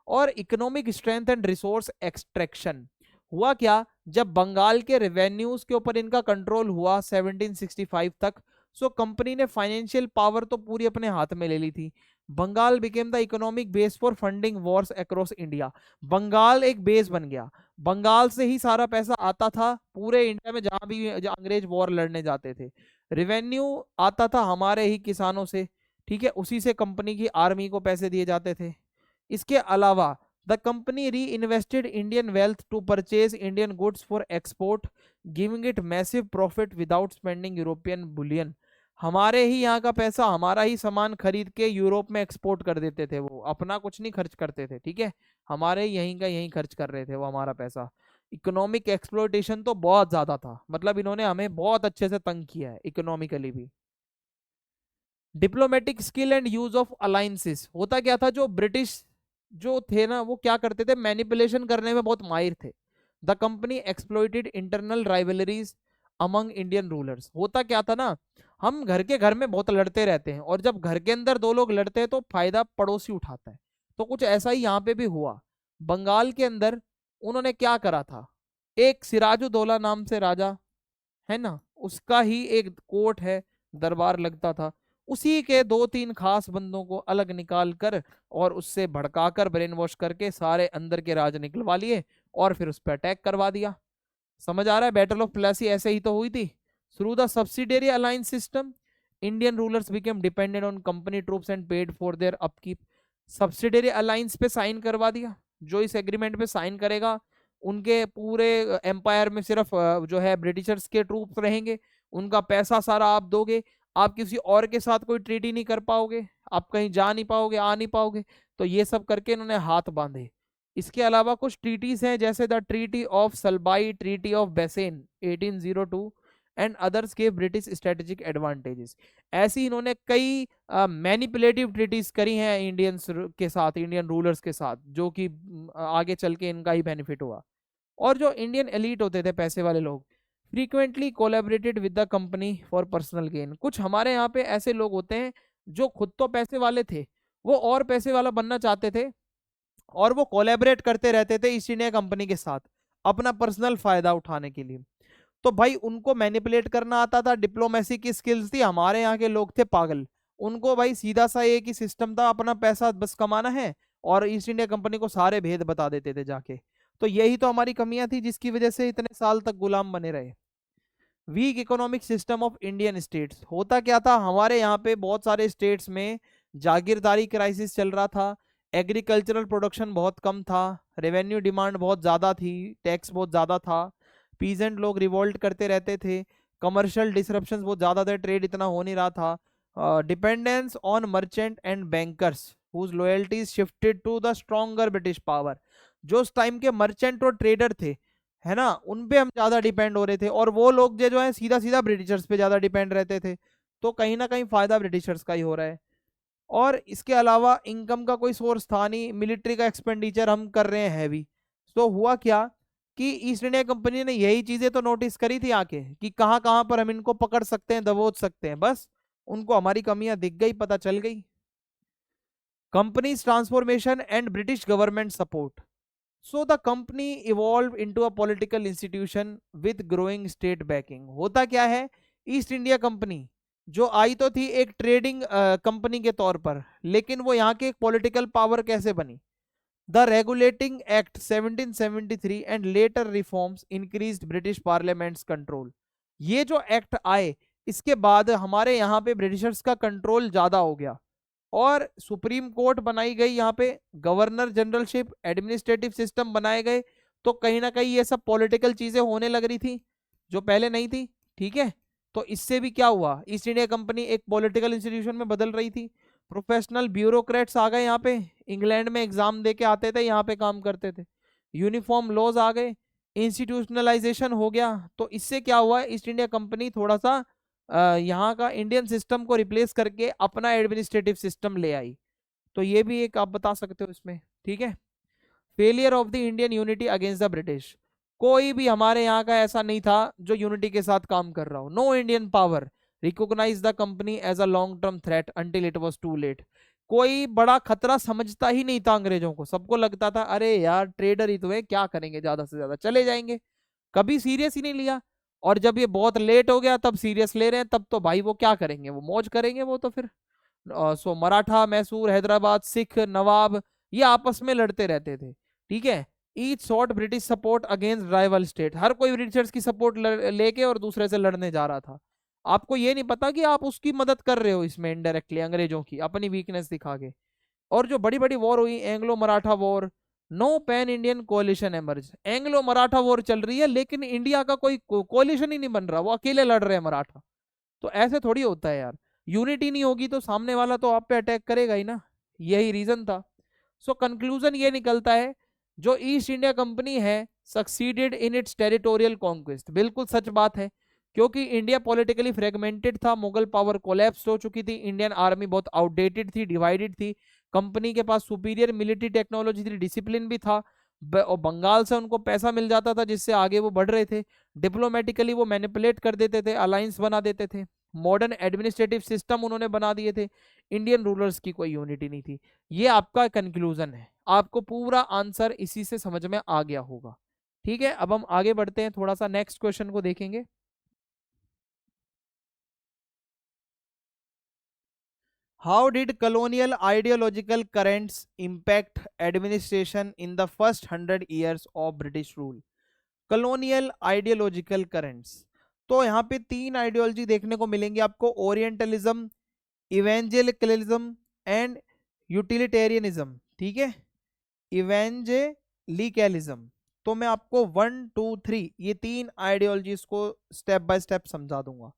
और economic strength and resource extraction, हुआ क्या, जब बंगाल के रेवेन्यूज के ऊपर इनका कंट्रोल हुआ 1765 तक, सो कंपनी ने फाइनेंशियल पावर तो पूरी अपने हाथ में ले ली थी। Bengal became the economic base for funding wars across India, Bengal एक बेस बन गया, बंगाल से ही सारा पैसा आता था पूरे इंडिया में जहां भी अंग्रेज वॉर लड़ने जाते थे। रेवेन्यू आता था हमारे ही किसानों से, ठीक है, उसी से कंपनी की आर्मी को पैसे दिए जाते थे। इसके अलावा the company reinvested Indian wealth to purchase Indian goods for export, giving it massive profit without spending European bullion. हमारे ही यहाँ का पैसा, हमारा ही सामान खरीद के यूरोप में एक्सपोर्ट कर देते थे, वो अपना कुछ नहीं खर्च करते थे, ठीक है, हमारे यहीं का यहीं खर्च कर रहे थे वो हमारा पैसा। इकोनॉमिक एक्सप्लोइटेशन तो बहुत ज्यादा था, मतलब इन्होंने हमें बहुत अच्छे से तंग किया है इकोनॉमिकली भी। Diplomatic skill and use of alliances, होता क्या था, जो ब्रिटिश जो थे ना वो क्या करते थे, मैनिपुलेशन करने में बहुत माहिर थे। The company exploited internal rivalries among Indian rulers. होता क्या था ना, हम घर के घर में बहुत लड़ते रहते हैं, और जब घर के अंदर दो लोग लड़ते हैं तो फायदा पड़ोसी उठाता है। तो कुछ ऐसा ही यहाँ पे भी हुआ। बंगाल के अंदर उन्होंने क्या करा था, एक सिराजुद्दौला नाम से राजा है ना, उसका ही एक कोर्ट है, दरबार लगता था, उसी के दो तीन खास बंदों को अलग निकाल कर और उससे भड़काकर ब्रेन वॉश करके सारे अंदर के राज निकलवा लिए और फिर उस पर अटैक करवा दिया। समझ आ रहा है, बैटल ऑफ प्लासी ऐसे ही तो हुई थी। Through the subsidiary alliance system Indian rulers became dependent on company troops and paid for their upkeep. Subsidiary alliance पे साइन करवा दिया, जो इस एग्रीमेंट पे साइन करेगा उनके पूरे एम्पायर में सिर्फ जो है ब्रिटिशर्स के ट्रूप्स रहेंगे, उनका पैसा सारा आप दोगे, आप किसी और के साथ कोई ट्रीटी नहीं कर पाओगे, आप कहीं जा नहीं पाओगे, आ नहीं पाओगे। तो ये सब करके इन्होंने हाथ बांधे। इसके अलावा कुछ ट्रीटीज हैं जैसे the treaty of Salbai, treaty of Bassein 1802 and others के ब्रिटिश स्ट्रेटेजिक एडवांटेजेस। ऐसी इन्होंने कई मैनिपुलेटिव ट्रीटीज करी हैं इंडियंस के साथ, इंडियन रूलर्स के साथ, जो कि आगे चल के इनका ही बेनिफिट हुआ। और जो इंडियन एलीट होते थे, पैसे वाले लोग, frequently collaborated with the company for personal gain. कुछ हमारे यहाँ पे ऐसे लोग होते हैं जो खुद तो पैसे वाले थे, वो और पैसे वाला बनना चाहते थे, और वो कोलैबोरेट करते रहते थे ईस्ट इंडिया कंपनी के साथ अपना पर्सनल फायदा उठाने के लिए। तो भाई उनको मैनिपुलेट करना आता था, डिप्लोमेसी की स्किल्स थी। हमारे यहाँ के लोग थे पागल, उनको भाई सीधा सा एक ही सिस्टम था, अपना पैसा बस कमाना है, और ईस्ट इंडिया कंपनी को सारे भेद बता देते थे जाके। तो यही तो हमारी कमियां थी जिसकी वजह से इतने साल तक गुलाम बने रहे। Weak economic system of Indian states, होता क्या था, हमारे यहाँ पे बहुत सारे स्टेट्स में जागीरदारी क्राइसिस चल रहा था, एग्रीकल्चरल प्रोडक्शन बहुत कम था, रेवेन्यू डिमांड बहुत ज़्यादा थी, टैक्स बहुत ज़्यादा था, पीजेंट लोग रिवोल्ट करते रहते थे, कमर्शियल डिसरप्शंस बहुत ज़्यादा थे, ट्रेड इतना हो नहीं रहा था, dependence on merchant and bankers whose loyalties shifted to the stronger British power. जो उस टाइम के मर्चेंट और ट्रेडर थे, है ना, उन पे हम ज्यादा डिपेंड हो रहे थे, और वो लोग जो है सीधा सीधा ब्रिटिशर्स पे ज्यादा डिपेंड रहते थे। तो कहीं ना कहीं फायदा ब्रिटिशर्स का ही हो रहा है। और इसके अलावा इनकम का कोई सोर्स था नहीं, मिलिट्री का एक्सपेंडिचर हम कर रहे हैं हैवी। तो हुआ क्या कि ईस्ट इंडिया कंपनी ने यही चीजें तो नोटिस करी थी आके कि कहाँ कहाँ पर हम इनको पकड़ सकते हैं, दबोच सकते हैं, बस उनको हमारी कमियां दिख गई, पता चल गई। Companies transformation and British government support. So the company evolve into a political institution with growing state banking. होता क्या है, ईस्ट इंडिया कंपनी जो आई तो थी एक ट्रेडिंग कंपनी के तौर पर, लेकिन वो यहाँ के एक पॉलिटिकल पावर कैसे बनी। The regulating act 1773 and later reforms increased British parliaments control. ये जो एक्ट आए इसके बाद हमारे यहाँ पे ब्रिटिशर्स का कंट्रोल ज्यादा हो गया, और सुप्रीम कोर्ट बनाई गई, यहाँ पे गवर्नर जनरलशिप, एडमिनिस्ट्रेटिव सिस्टम बनाए गए। तो कहीं ना कहीं ये सब पॉलिटिकल चीजें होने लग रही थी जो पहले नहीं थी। ठीक है, तो इससे भी क्या हुआ, ईस्ट इंडिया कंपनी एक पॉलिटिकल इंस्टीट्यूशन में बदल रही थी। प्रोफेशनल ब्यूरोक्रेट्स आ गए यहाँ पे, इंग्लैंड में एग्जाम दे के आते थे, यहाँ पे काम करते थे। यूनिफॉर्म लॉज आ गए, इंस्टीट्यूशनलाइजेशन हो गया। तो इससे क्या हुआ, ईस्ट इंडिया कंपनी थोड़ा सा यहाँ का इंडियन सिस्टम को रिप्लेस करके अपना एडमिनिस्ट्रेटिव सिस्टम ले आई। तो ये भी एक आप बता सकते हो इसमें। ठीक है, failure of the Indian unity against the British. कोई भी हमारे यहाँ का ऐसा नहीं था जो यूनिटी के साथ काम कर रहा हो। No Indian power recognise the company as a long term threat until it was too late. कोई बड़ा खतरा समझता ही नहीं था अंग्रेजों को, सबको लगता था अरे यार ट्रेडर ही तो है, क्या करेंगे, ज्यादा से ज्यादा चले जाएंगे, कभी सीरियस ही नहीं लिया। और जब ये बहुत लेट हो गया तब सीरियस ले रहे हैं, तब तो भाई वो क्या करेंगे, वो मौज करेंगे वो तो फिर। सो मराठा, मैसूर, हैदराबाद, सिख, नवाब ये आपस में लड़ते रहते थे। ठीक है, each sought British support against rival state. हर कोई ब्रिटिशर्स की सपोर्ट लेके और दूसरे से लड़ने जा रहा था। आपको ये नहीं पता कि आप उसकी मदद कर रहे हो इसमें इनडायरेक्टली, अंग्रेजों की अपनी वीकनेस दिखा के। और जो बड़ी बड़ी वॉर हुई, Anglo Maratha war, no pan Indian coalition emerge. Anglo Maratha war चल रही है लेकिन इंडिया का कोई कोalition ही नहीं बन रहा, वो अकेले लड़ रहे हैं मराठा। तो ऐसे थोड़ी होता है यार, यूनिटी नहीं होगी तो सामने वाला तो आप पे अटैक करेगा ही ना। यही रीजन था। सो कंक्लूजन ये निकलता है, जो ईस्ट इंडिया कंपनी है succeeded in its territorial conquest. बिल्कुल सच बात है, क्योंकि इंडिया पॉलिटिकली फ्रेगमेंटेड था, मुगल पावर कोलैप्स हो चुकी थी, इंडियन आर्मी बहुत आउटडेटेड थी, डिवाइडेड थी, कंपनी के पास सुपीरियर मिलिट्री टेक्नोलॉजी थी, डिसिप्लिन भी था, और बंगाल से उनको पैसा मिल जाता था जिससे आगे वो बढ़ रहे थे। डिप्लोमेटिकली वो मैनिपुलेट कर देते थे, अलायंस बना देते थे, मॉडर्न एडमिनिस्ट्रेटिव सिस्टम उन्होंने बना दिए थे, इंडियन रूलर्स की कोई यूनिटी नहीं थी। ये आपका कंक्लूजन है, आपको पूरा आंसर इसी से समझ में आ गया होगा। ठीक है, अब हम आगे बढ़ते हैं, थोड़ा सा नेक्स्ट क्वेश्चन को देखेंगे। How did colonial ideological currents impact administration in the first 100 years of British rule? Colonial ideological currents, तो यहाँ पे तीन आइडियोलॉजी देखने को मिलेंगे आपको, ओरिएंटलिज्म, इवेंजेलिकलिज्म एंड यूटिलिटेरियनिज्म। ठीक है, इवेंजेलिकलिज्म। तो मैं आपको 1 2 3 ये तीन आइडियोलॉजीज को स्टेप बाय स्टेप समझा दूंगा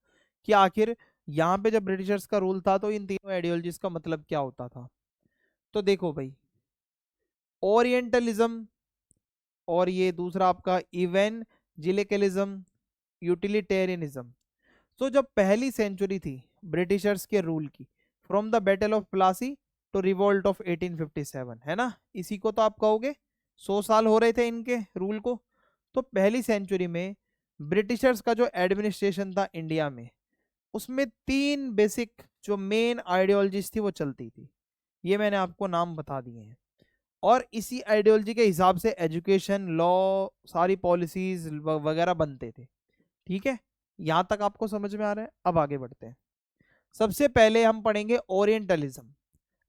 कि आखिर यहाँ पे जब ब्रिटिशर्स का रूल था तो इन तीनों आइडियोलॉजीज का मतलब क्या होता था। तो देखो भाई, ओरिएंटलिज्म और ये दूसरा आपका इवेंजेलिकलिज्म, यूटिलिटेरियनिज्म। तो जब पहली सेंचुरी थी ब्रिटिशर्स के रूल की, from the battle of Plassey to revolt of 1857, है ना, इसी को तो आप कहोगे 100 साल हो रहे थे इनके रूल को। तो पहली सेंचुरी में ब्रिटिशर्स का जो एडमिनिस्ट्रेशन था इंडिया में, उसमें तीन बेसिक जो मेन आइडियोलॉजीज थी वो चलती थी। ये मैंने आपको नाम बता दिए हैं, और इसी आइडियोलॉजी के हिसाब से एजुकेशन, लॉ, सारी पॉलिसीज वगैरह बनते थे। ठीक है, यहां तक आपको समझ में आ रहा है। अब आगे बढ़ते हैं। सबसे पहले हम पढ़ेंगे ओरिएंटलिज्म,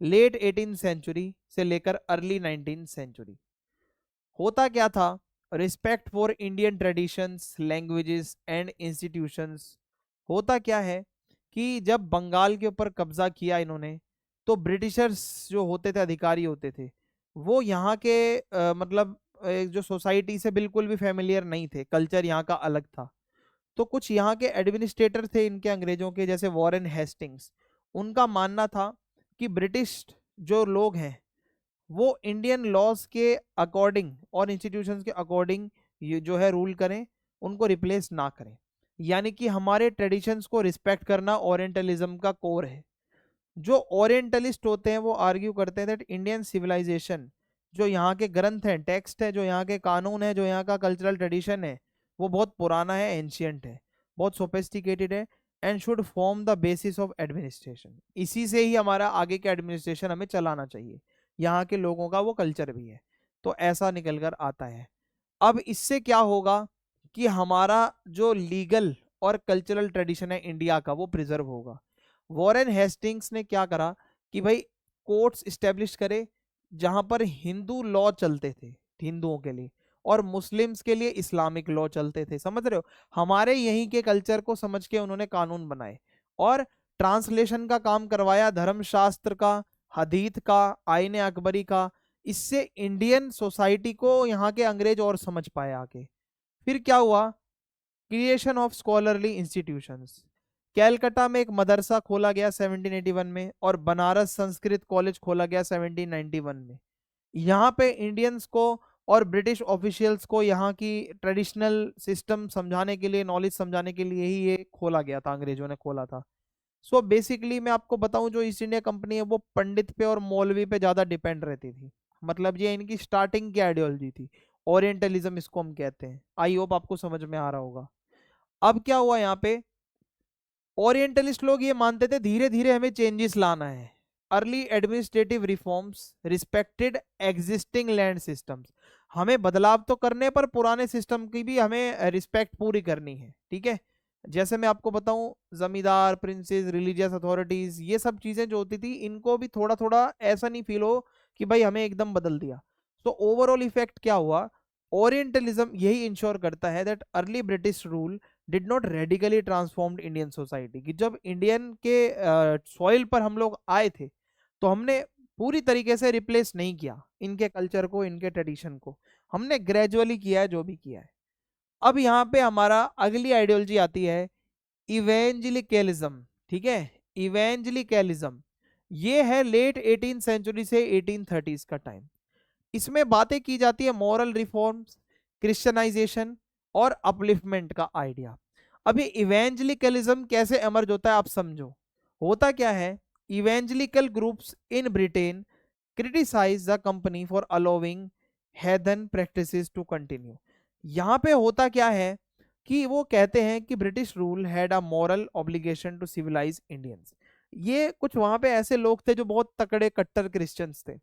लेट 18th सेंचुरी से लेकर अर्ली 19th सेंचुरी। होता क्या था, respect for Indian traditions, languages and institutions. होता क्या है कि जब बंगाल के ऊपर कब्जा किया इन्होंने, तो ब्रिटिशर्स जो होते थे, अधिकारी होते थे, वो यहाँ के मतलब जो सोसाइटी से बिल्कुल भी फेमिलियर नहीं थे, कल्चर यहाँ का अलग था। तो कुछ यहाँ के एडमिनिस्ट्रेटर थे इनके अंग्रेजों के, जैसे वॉरेन हेस्टिंग्स, उनका मानना था कि ब्रिटिश जो लोग हैं वो इंडियन लॉज के अकॉर्डिंग और इंस्टीट्यूशंस के अकॉर्डिंग ये जो है रूल करें, उनको रिप्लेस ना करें। यानी कि हमारे ट्रेडिशंस को रिस्पेक्ट करना ओरिएंटलिज्म का कोर है। जो ओरिएंटलिस्ट होते हैं वो आर्ग्यू करते हैं दैट इंडियन सिविलाइजेशन, जो यहाँ के ग्रंथ हैं, टेक्स्ट है, जो यहाँ के कानून है, जो यहाँ का कल्चरल ट्रेडिशन है, वो बहुत पुराना है, एंशियंट है, बहुत सोफिस्टिकेटेड है, and should form the basis of administration. इसी से ही हमारा आगे के एडमिनिस्ट्रेशन हमें चलाना चाहिए, यहाँ के लोगों का वो कल्चर भी है। तो ऐसा निकल कर आता है। अब इससे क्या होगा कि हमारा जो लीगल और कल्चरल ट्रेडिशन है इंडिया का वो प्रिजर्व होगा। वॉरेन हेस्टिंग्स ने क्या करा कि भाई कोर्ट्स स्टेब्लिश करे जहां पर हिंदू लॉ चलते थे हिंदुओं के लिए, और मुस्लिम्स के लिए इस्लामिक लॉ चलते थे। समझ रहे हो, हमारे यहीं के कल्चर को समझ के उन्होंने कानून बनाए और ट्रांसलेशन का काम करवाया, धर्मशास्त्र का, हदीत का, आईने अकबरी का। इससे इंडियन सोसाइटी को यहाँ के अंग्रेज और समझ पाए आके। फिर क्या हुआ, creation of scholarly institutions. Calcutta में एक मदरसा खोला गया 1781 में, और बनारस संस्कृत कॉलेज खोला गया 1791 में। यहाँ पे इंडियंस को और ब्रिटिश ऑफिशियल्स को यहाँ की ट्रेडिशनल सिस्टम समझाने के लिए, नॉलेज समझाने के लिए ही ये खोला गया था, अंग्रेजों ने खोला था। सो बेसिकली मैं आपको बताऊं, जो ईस्ट इंडिया कंपनी है वो पंडित पे और मौलवी पे ज्यादा डिपेंड रहती थी। मतलब ये इनकी स्टार्टिंग की आइडियोलॉजी थी, ओरिएंटलिज्म इसको हम कहते हैं। आई होप आपको समझ में आ रहा होगा। अब क्या हुआ यहाँ पे, ओरिएंटलिस्ट लोग ये मानते थे धीरे धीरे हमें चेंजेस लाना है। Early administrative reforms respected existing land systems. हमें बदलाव तो करने पर पुराने सिस्टम की भी हमें रिस्पेक्ट पूरी करनी है, ठीक है। जैसे मैं आपको बताऊं, जमींदार, प्रिंसेस, रिलीजियस अथॉरिटीज, ये सब चीजें जो होती थी इनको भी थोड़ा थोड़ा ऐसा नहीं फील हो कि भाई हमें एकदम बदल दिया। तो ओवरऑल इफेक्ट क्या हुआ, ओरिएंटलिज्म यही इंश्योर करता है that early British rule did not radically transformed Indian society, कि जब इंडियन के सॉइल पर हम लोग आए थे तो हमने पूरी तरीके से रिप्लेस नहीं किया इनके कल्चर को, इनके ट्रेडिशन को, हमने ग्रेजुअली किया है जो भी किया है। अब यहाँ पे हमारा अगली आइडियोलॉजी आती है इवेंजलिकलिज्म, ठीक है। इवेंजलिकलिज्म ये है लेट 18 सेंचुरी से 1830s का टाइम। इसमें बातें की जाती है मॉरल रिफॉर्म्स, क्रिश्चियनाइजेशन और अपलिफ्टमेंट का आइडिया। अभी इवेंजलिकलिज्म कैसे एमर्ज होता है आप समझो। होता क्या है, evangelical groups in Britain criticise the company for allowing heathen practices to continue. यहाँ पे होता क्या है कि वो कहते हैं कि British rule had a moral obligation to civilise Indians. ये कुछ वहां पे ऐसे लोग थे जो बहुत तकड़े कट्टर क्रिश्चियंस थे।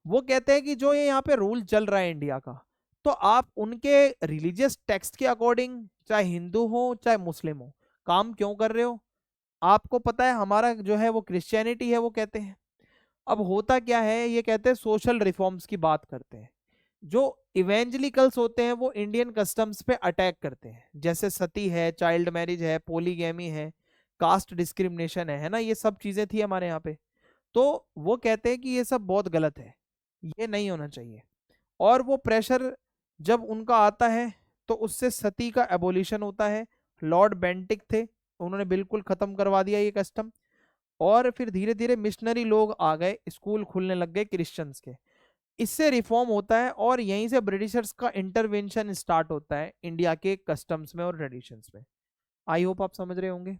वो कहते हैं कि जो ये यहाँ पे रूल चल रहा है इंडिया का, तो आप उनके रिलीजियस टेक्स्ट के अकॉर्डिंग, चाहे हिंदू हो चाहे मुस्लिम हो, काम क्यों कर रहे हो। आपको पता है हमारा जो है वो क्रिश्चियनिटी है, वो कहते हैं। अब होता क्या है, ये कहते हैं सोशल रिफॉर्म्स की बात करते हैं। जो इवेंजलिकल्स होते हैं वो इंडियन कस्टम्स पे अटैक करते हैं, जैसे सती है, चाइल्ड मैरिज है, पोलीगैमी है, कास्ट डिस्क्रिमिनेशन है ना, ये सब चीजें थी हमारे यहाँ पे। तो वो कहते हैं कि ये सब बहुत गलत है, ये नहीं होना चाहिए। और वो प्रेशर जब उनका आता है तो उससे सती का एबोलिशन होता है। लॉर्ड बेंटिक थे, उन्होंने बिल्कुल खत्म करवा दिया ये कस्टम। और फिर धीरे धीरे मिशनरी लोग आ गए, स्कूल खुलने लग गए क्रिश्चियंस के, इससे रिफॉर्म होता है और यहीं से ब्रिटिशर्स का इंटरवेंशन स्टार्ट होता है इंडिया के कस्टम्स में और ट्रेडिशंस में। आई होप आप समझ रहे होंगे।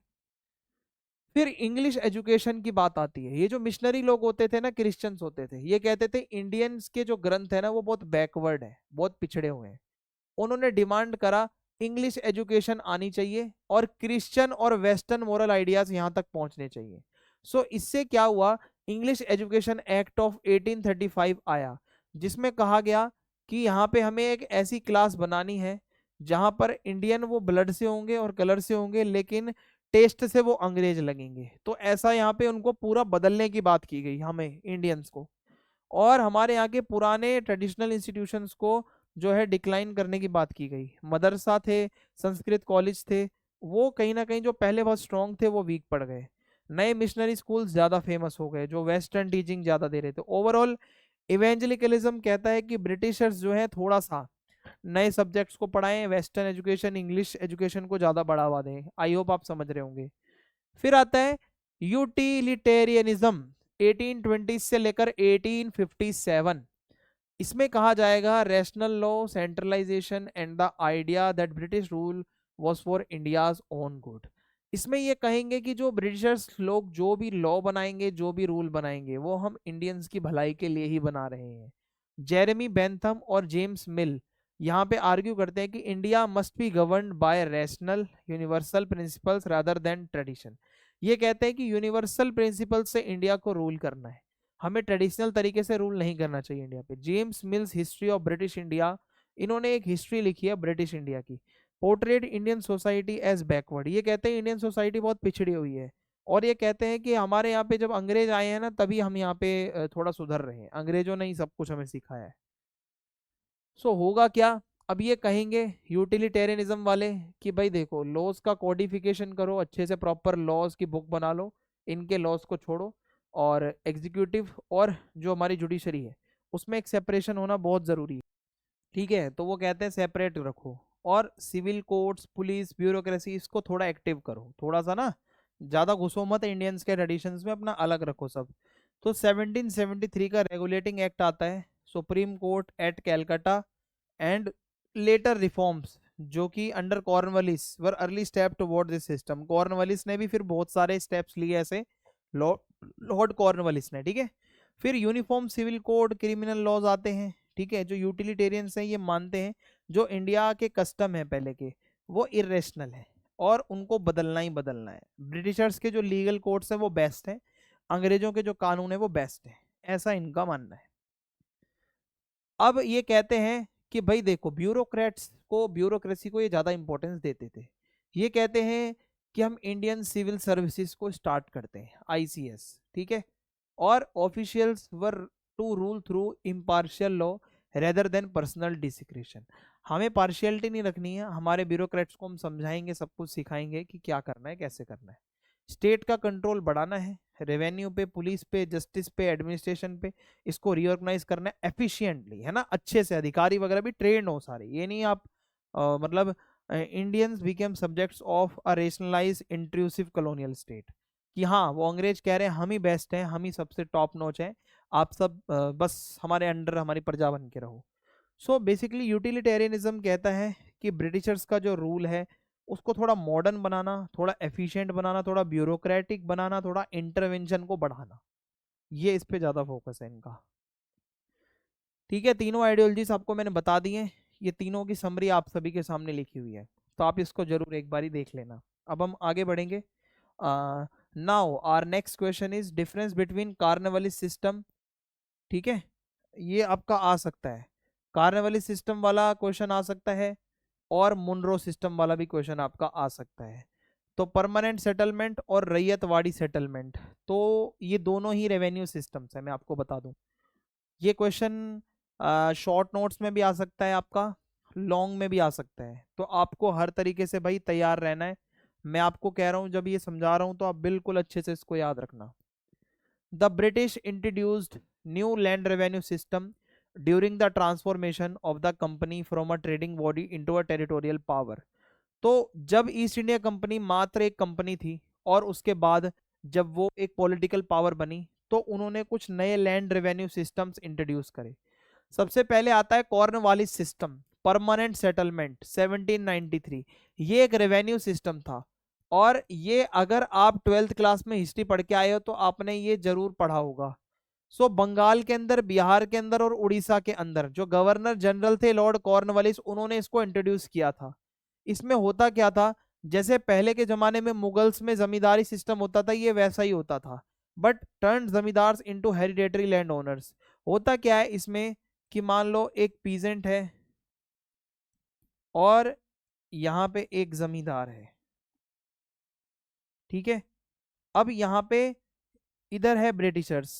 फिर इंग्लिश एजुकेशन की बात आती है। ये जो मिशनरी लोग होते थे ना, क्रिश्चियंस होते थे, ये कहते थे इंडियंस के जो ग्रंथ है ना वो बहुत बैकवर्ड है, बहुत पिछड़े हुए हैं। उन्होंने डिमांड करा इंग्लिश एजुकेशन आनी चाहिए और क्रिश्चियन और वेस्टर्न मोरल आइडियाज यहाँ तक पहुंचने चाहिए। सो इससे क्या हुआ, इंग्लिश एजुकेशन एक्ट ऑफ 1835 आया, जिसमें कहा गया कि यहाँ पे हमें एक ऐसी क्लास बनानी है जहां पर इंडियन वो ब्लड से होंगे और कलर से होंगे, लेकिन टेस्ट से वो अंग्रेज लगेंगे। तो ऐसा यहाँ पे उनको पूरा बदलने की बात की गई हमें इंडियंस को। और हमारे यहाँ के पुराने ट्रेडिशनल इंस्टीट्यूशंस को जो है डिक्लाइन करने की बात की गई। मदरसा थे, संस्कृत कॉलेज थे, वो कहीं ना कहीं जो पहले बहुत स्ट्रांग थे वो वीक पड़ गए। नए मिशनरी स्कूल्स ज़्यादा फेमस हो गए जो वेस्टर्न टीचिंग ज़्यादा दे रहे थे। ओवरऑल इवेंजलिकलिज्म कहता है कि ब्रिटिशर्स जो है थोड़ा सा नए सब्जेक्ट्स को पढ़ाएं, वेस्टर्न एजुकेशन, इंग्लिश एजुकेशन को ज़्यादा बढ़ावा दें। आई होप आप समझ रहे होंगे। फिर आता है यूटिलिटेरियनिज्म 1820 से लेकर 1857। इसमें कहा जाएगा rational law, centralization and the idea that British rule was for India's own good. इसमें ये कहेंगे कि जो ब्रिटिशर्स लोग जो भी लॉ बनाएंगे, जो भी रूल बनाएंगे, वो हम इंडियंस की भलाई के लिए ही बना रहे हैं। जेरेमी बेंथम और जेम्स मिल यहाँ पे आर्ग्यू करते हैं कि India must be governed bye rational universal principles rather than tradition. ये कहते हैं कि यूनिवर्सल प्रिंसिपल से इंडिया को रूल करना है, हमें ट्रेडिशनल तरीके से रूल नहीं करना चाहिए इंडिया पे। James Mills history of British India, इन्होंने एक हिस्ट्री लिखी है ब्रिटिश इंडिया की। Portrait Indian society as backward, ये कहते हैं इंडियन सोसाइटी बहुत पिछड़ी हुई है, और ये कहते हैं कि हमारे यहाँ पे जब अंग्रेज आए हैं ना, तभी हम यहाँ पे थोड़ा सुधर रहे हैं, अंग्रेजों ने ही सब कुछ हमें सिखाया है। सो होगा क्या, अब ये कहेंगे यूटिलिटेरियनिज्म वाले कि भाई देखो, लॉज का कोडिफिकेशन करो, अच्छे से प्रॉपर लॉज की बुक बना लो, इनके लॉज को छोड़ो, और एग्जीक्यूटिव और जो हमारी जुडिशरी है उसमें एक सेपरेशन होना बहुत ज़रूरी है। ठीक है, तो वो कहते हैं सेपरेट रखो, और सिविल कोर्ट्स, पुलिस, ब्यूरोक्रेसी, इसको थोड़ा एक्टिव करो, थोड़ा सा ना, ज़्यादा घुसो मत इंडियंस के ट्रेडिशंस में, अपना अलग रखो सब। तो 1773 का रेगुलेटिंग एक्ट आता है, supreme court at Calcutta and later reforms जो कि under Cornwallis were early step toward this system. Cornwallis ने भी फिर बहुत सारे स्टेप्स लिए ऐसे, लॉर्ड कॉर्नवालिस ने, ठीक है। फिर uniform civil code, criminal laws आते हैं, ठीक है। जो यूटिलिटेरियंस हैं ये मानते हैं जो इंडिया के कस्टम है पहले के, वो इरेशनल है और उनको बदलना ही बदलना है। ब्रिटिशर्स के जो लीगल कोड्स हैं वो बेस्ट हैं, अंग्रेजों के जो कानून है वो बेस्ट है, ऐसा इनका मानना है। अब ये कहते हैं कि भाई देखो, ब्यूरोक्रेट्स को, ब्यूरोक्रेसी को ये ज़्यादा इंपॉर्टेंस देते थे। ये कहते हैं कि हम इंडियन सिविल सर्विसेज को स्टार्ट करते हैं, आईसीएस, ठीक है। और officials were to rule through impartial law rather than personal discretion. हमें पार्शियलिटी नहीं रखनी है, हमारे ब्यूरोक्रेट्स को हम समझाएंगे, सब कुछ सिखाएंगे कि क्या करना है, कैसे करना है। स्टेट का कंट्रोल बढ़ाना है, रेवेन्यू पे, पुलिस पे, जस्टिस पे, एडमिनिस्ट्रेशन पे, इसको रीऑर्गेनाइज करना है एफिशिएंटली, है ना, अच्छे से, अधिकारी वगैरह भी ट्रेन हो सारे। ये नहीं आप मतलब Indians became subjects of a rationalise intrusive colonial state, कि हाँ वो अंग्रेज कह रहे हैं हम ही बेस्ट हैं, हम ही सबसे टॉप नॉच हैं, आप सब बस हमारे अंडर, हमारी प्रजा बन के रहो। सो बेसिकली यूटिलिटेरियनिज्म कहता है कि ब्रिटिशर्स का जो रूल है उसको थोड़ा मॉडर्न बनाना, थोड़ा एफिशिएंट बनाना, थोड़ा ब्यूरोक्रेटिक बनाना, थोड़ा इंटरवेंशन को बढ़ाना, ये इस पे ज़्यादा फोकस है इनका। ठीक है, तीनों आइडियोलॉजीज आपको मैंने बता दी हैं, ये तीनों की समरी आप सभी के सामने लिखी हुई है, तो आप इसको जरूर एक बारी देख लेना। अब हम आगे बढ़ेंगे। Now our next question is difference between Cornwallis system, ठीक है, ये आपका आ सकता है, कार्नवालिस सिस्टम वाला क्वेश्चन आ सकता है, और मुनरो सिस्टम वाला भी क्वेश्चन आपका आ सकता है। तो परमानेंट सेटलमेंट और रैयतवाड़ी सेटलमेंट, तो ये दोनों ही रेवेन्यू सिस्टम्स है, मैं आपको बता दूं। ये क्वेश्चन शॉर्ट नोट्स में भी आ सकता है आपका, लॉन्ग में भी आ सकता है, तो आपको हर तरीके से भाई तैयार रहना है। मैं आपको कह रहा हूँ, जब ये समझा रहा हूँ तो आप बिल्कुल अच्छे से इसको याद रखना। The British introduced new land revenue system during the transformation of the company from a trading body into a territorial power. तो जब ईस्ट इंडिया कंपनी मात्र एक कंपनी थी, और उसके बाद जब वो एक पॉलिटिकल पावर बनी, तो उन्होंने कुछ नए लैंड रेवेन्यू सिस्टम्स इंट्रोड्यूस करे। सबसे पहले आता है कॉर्नवालिस सिस्टम, परमानेंट सेटलमेंट 1793। ये एक रेवेन्यू सिस्टम था, और ये अगर आप 12th क्लास में हिस्ट्री पढ़ के आए हो तो आपने ये जरूर पढ़ा होगा। सो बंगाल के अंदर, बिहार के अंदर और उड़ीसा के अंदर जो गवर्नर जनरल थे लॉर्ड कॉर्नवालिस, उन्होंने इसको इंट्रोड्यूस किया था। इसमें होता क्या था, जैसे पहले के जमाने में मुगल्स में जमींदारी सिस्टम होता था, ये वैसा ही होता था, but turn zamindars into hereditary land owners. होता क्या है इसमें कि मान लो एक पीजेंट है और यहाँ पे एक जमींदार है, ठीक है। अब यहाँ पे इधर है ब्रिटिशर्स,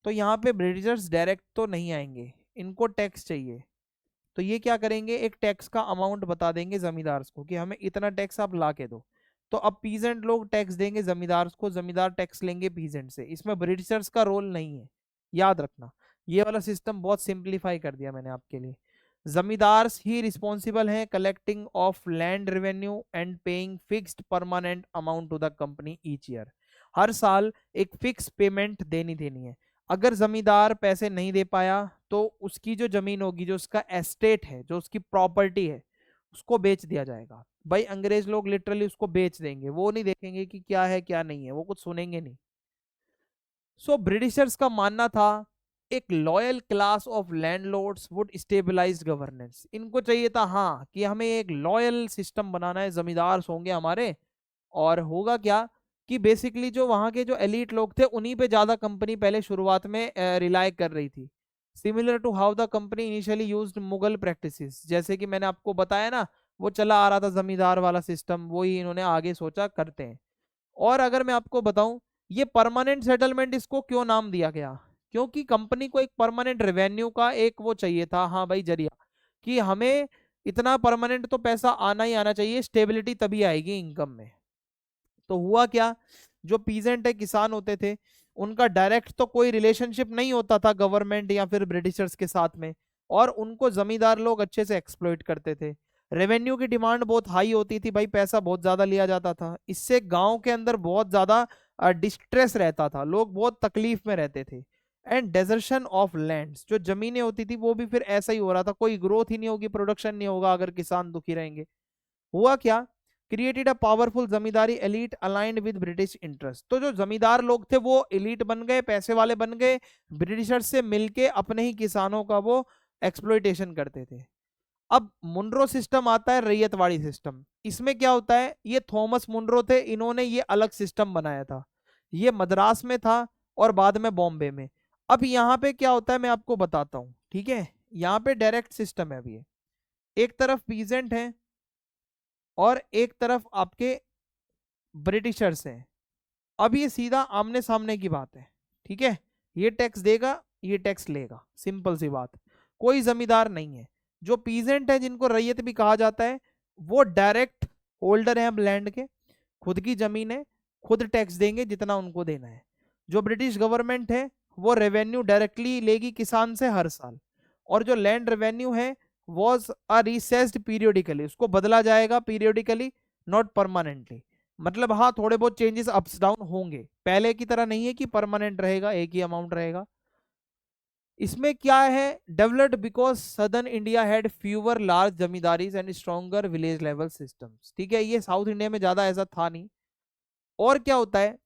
तो यहाँ पे ब्रिटिशर्स डायरेक्ट तो नहीं आएंगे, इनको टैक्स चाहिए। तो ये क्या करेंगे, एक टैक्स का अमाउंट बता देंगे जमींदार्स को कि हमें इतना टैक्स आप ला के दो। तो अब पीजेंट लोग टैक्स देंगे जमींदार्स को, जमींदार टैक्स लेंगे पीजेंट से, इसमें ब्रिटिशर्स का रोल नहीं है, याद रखना। ये वाला सिस्टम बहुत सिंप्लीफाई कर दिया मैंने आपके लिए। जमींदार्स ही रिस्पॉन्सिबल हैं collecting of land revenue and paying fixed permanent amount to the company each year. हर साल एक फिक्स पेमेंट देनी देनी है। अगर जमींदार पैसे नहीं दे पाया तो उसकी जो जमीन होगी, जो उसका एस्टेट है, जो उसकी प्रॉपर्टी है, उसको बेच दिया जाएगा। भाई अंग्रेज लोग लिटरली उसको बेच देंगे, वो नहीं देखेंगे कि क्या है क्या नहीं है, वो कुछ सुनेंगे नहीं। सो ब्रिटिशर्स का मानना था एक loyal class of landlords would stabilise governance. इनको चाहिए था हाँ कि हमें एक लॉयल सिस्टम बनाना है, जमींदार होंगे हमारे, और होगा क्या कि बेसिकली जो वहां के जो एलीट लोग थे उन्हीं पे ज्यादा कंपनी पहले शुरुआत में रिलाय कर रही थी। Similar to how the company initially used Mughal practices, जैसे कि मैंने आपको बताया ना, वो चला आ रहा था जमींदार वाला सिस्टम, वही इन्होंने आगे सोचा करते हैं। और अगर मैं आपको बताऊं, ये परमानेंट सेटलमेंट इसको क्यों नाम दिया गया, क्योंकि कंपनी को एक परमानेंट रेवेन्यू का एक वो चाहिए था, हाँ भाई जरिया, कि हमें इतना परमानेंट तो पैसा आना ही आना चाहिए, स्टेबिलिटी तभी आएगी इनकम में। तो हुआ क्या, जो पीजेंट है, किसान होते थे, उनका डायरेक्ट तो कोई रिलेशनशिप नहीं होता था गवर्नमेंट या फिर ब्रिटिशर्स के साथ में, और उनको जमींदार लोग अच्छे से एक्सप्लॉइट करते थे। रेवेन्यू की डिमांड बहुत हाई होती थी भाई, पैसा बहुत ज्यादा लिया जाता था, इससे गांव के अंदर बहुत ज्यादा डिस्ट्रेस रहता था, लोग बहुत तकलीफ में रहते थे। एंड डेजर्शन ऑफ लैंड्स, जो जमीनें होती थी वो भी फिर ऐसा ही हो रहा था, कोई ग्रोथ ही नहीं होगी, प्रोडक्शन नहीं होगा अगर किसान दुखी रहेंगे। हुआ क्या, created a powerful zamindari elite aligned with British interest. तो जो जमींदार लोग थे वो एलीट बन गए, पैसे वाले बन गए, ब्रिटिशर्स से मिलके अपने ही किसानों का वो एक्सप्लॉइटेशन करते थे। अब मुनरो सिस्टम आता है, रैयतवाड़ी सिस्टम। इसमें क्या होता है, ये थॉमस मुनरो थे, इन्होंने ये अलग सिस्टम बनाया था, ये मद्रास में था और बाद में बॉम्बे में। अब यहाँ पे क्या होता है मैं आपको बताता हूँ, ठीक है। यहाँ पे डायरेक्ट सिस्टम है। अभी एक तरफ पीजेंट है और एक तरफ आपके ब्रिटिशर्स हैं। अब ये सीधा आमने सामने की बात है, ठीक है। ये टैक्स देगा, ये टैक्स लेगा, सिंपल सी बात। कोई जमींदार नहीं है। जो पीजेंट है, जिनको रैयत भी कहा जाता है, वो डायरेक्ट होल्डर है अब लैंड के, खुद की जमीन है, खुद टैक्स देंगे जितना उनको देना है। जो ब्रिटिश गवर्नमेंट है वो रेवेन्यू डायरेक्टली लेगी किसान से हर साल, और जो लैंड रेवेन्यू है वॉज अ रिसेस्ड पीरियोडिकली, उसको बदला जाएगा पीरियोडिकली, नॉट परमानेंटली। मतलब हाँ थोड़े बहुत चेंजेस अप्स डाउन होंगे, पहले की तरह नहीं है कि परमानेंट रहेगा, एक ही अमाउंट रहेगा। इसमें क्या है, developed because southern India had fewer large zamindaris and stronger village level systems, ठीक है। ये साउथ इंडिया में ज्यादा ऐसा था नहीं। और क्या होता है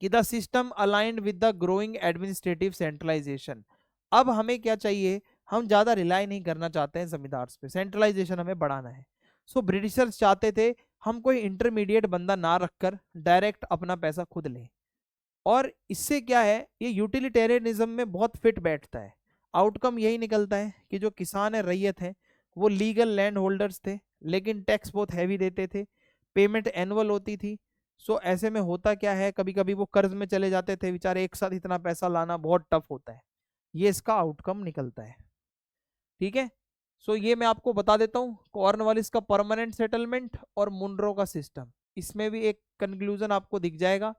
कि the system aligned with the growing administrative centralisation. अब हमें क्या चाहिए, हम ज्यादा रिलाई नहीं करना चाहते हैं जमींदार पे, सेंट्रलाइजेशन हमें बढ़ाना है। सो ब्रिटिशर्स चाहते थे हम कोई इंटरमीडिएट बंदा ना रखकर डायरेक्ट अपना पैसा खुद लें। और इससे क्या है, ये यूटिलिटेरियनिज्म में बहुत फिट बैठता है। आउटकम यही निकलता है कि जो किसान है, रैयत है, वो लीगल लैंड होल्डर्स थे, लेकिन टैक्स बहुत हैवी देते थे, पेमेंट एनुअल होती थी। सो ऐसे में होता क्या है, कभी कभी वो कर्ज में चले जाते थे बेचारे, एक साथ इतना पैसा लाना बहुत टफ होता है। ये इसका आउटकम निकलता है, ठीक है। सो ये मैं आपको बता देता हूँ, कॉर्नवालिस का परमानेंट सेटलमेंट और मुनरो का सिस्टम, इसमें भी एक कंक्लूजन आपको दिख जाएगा।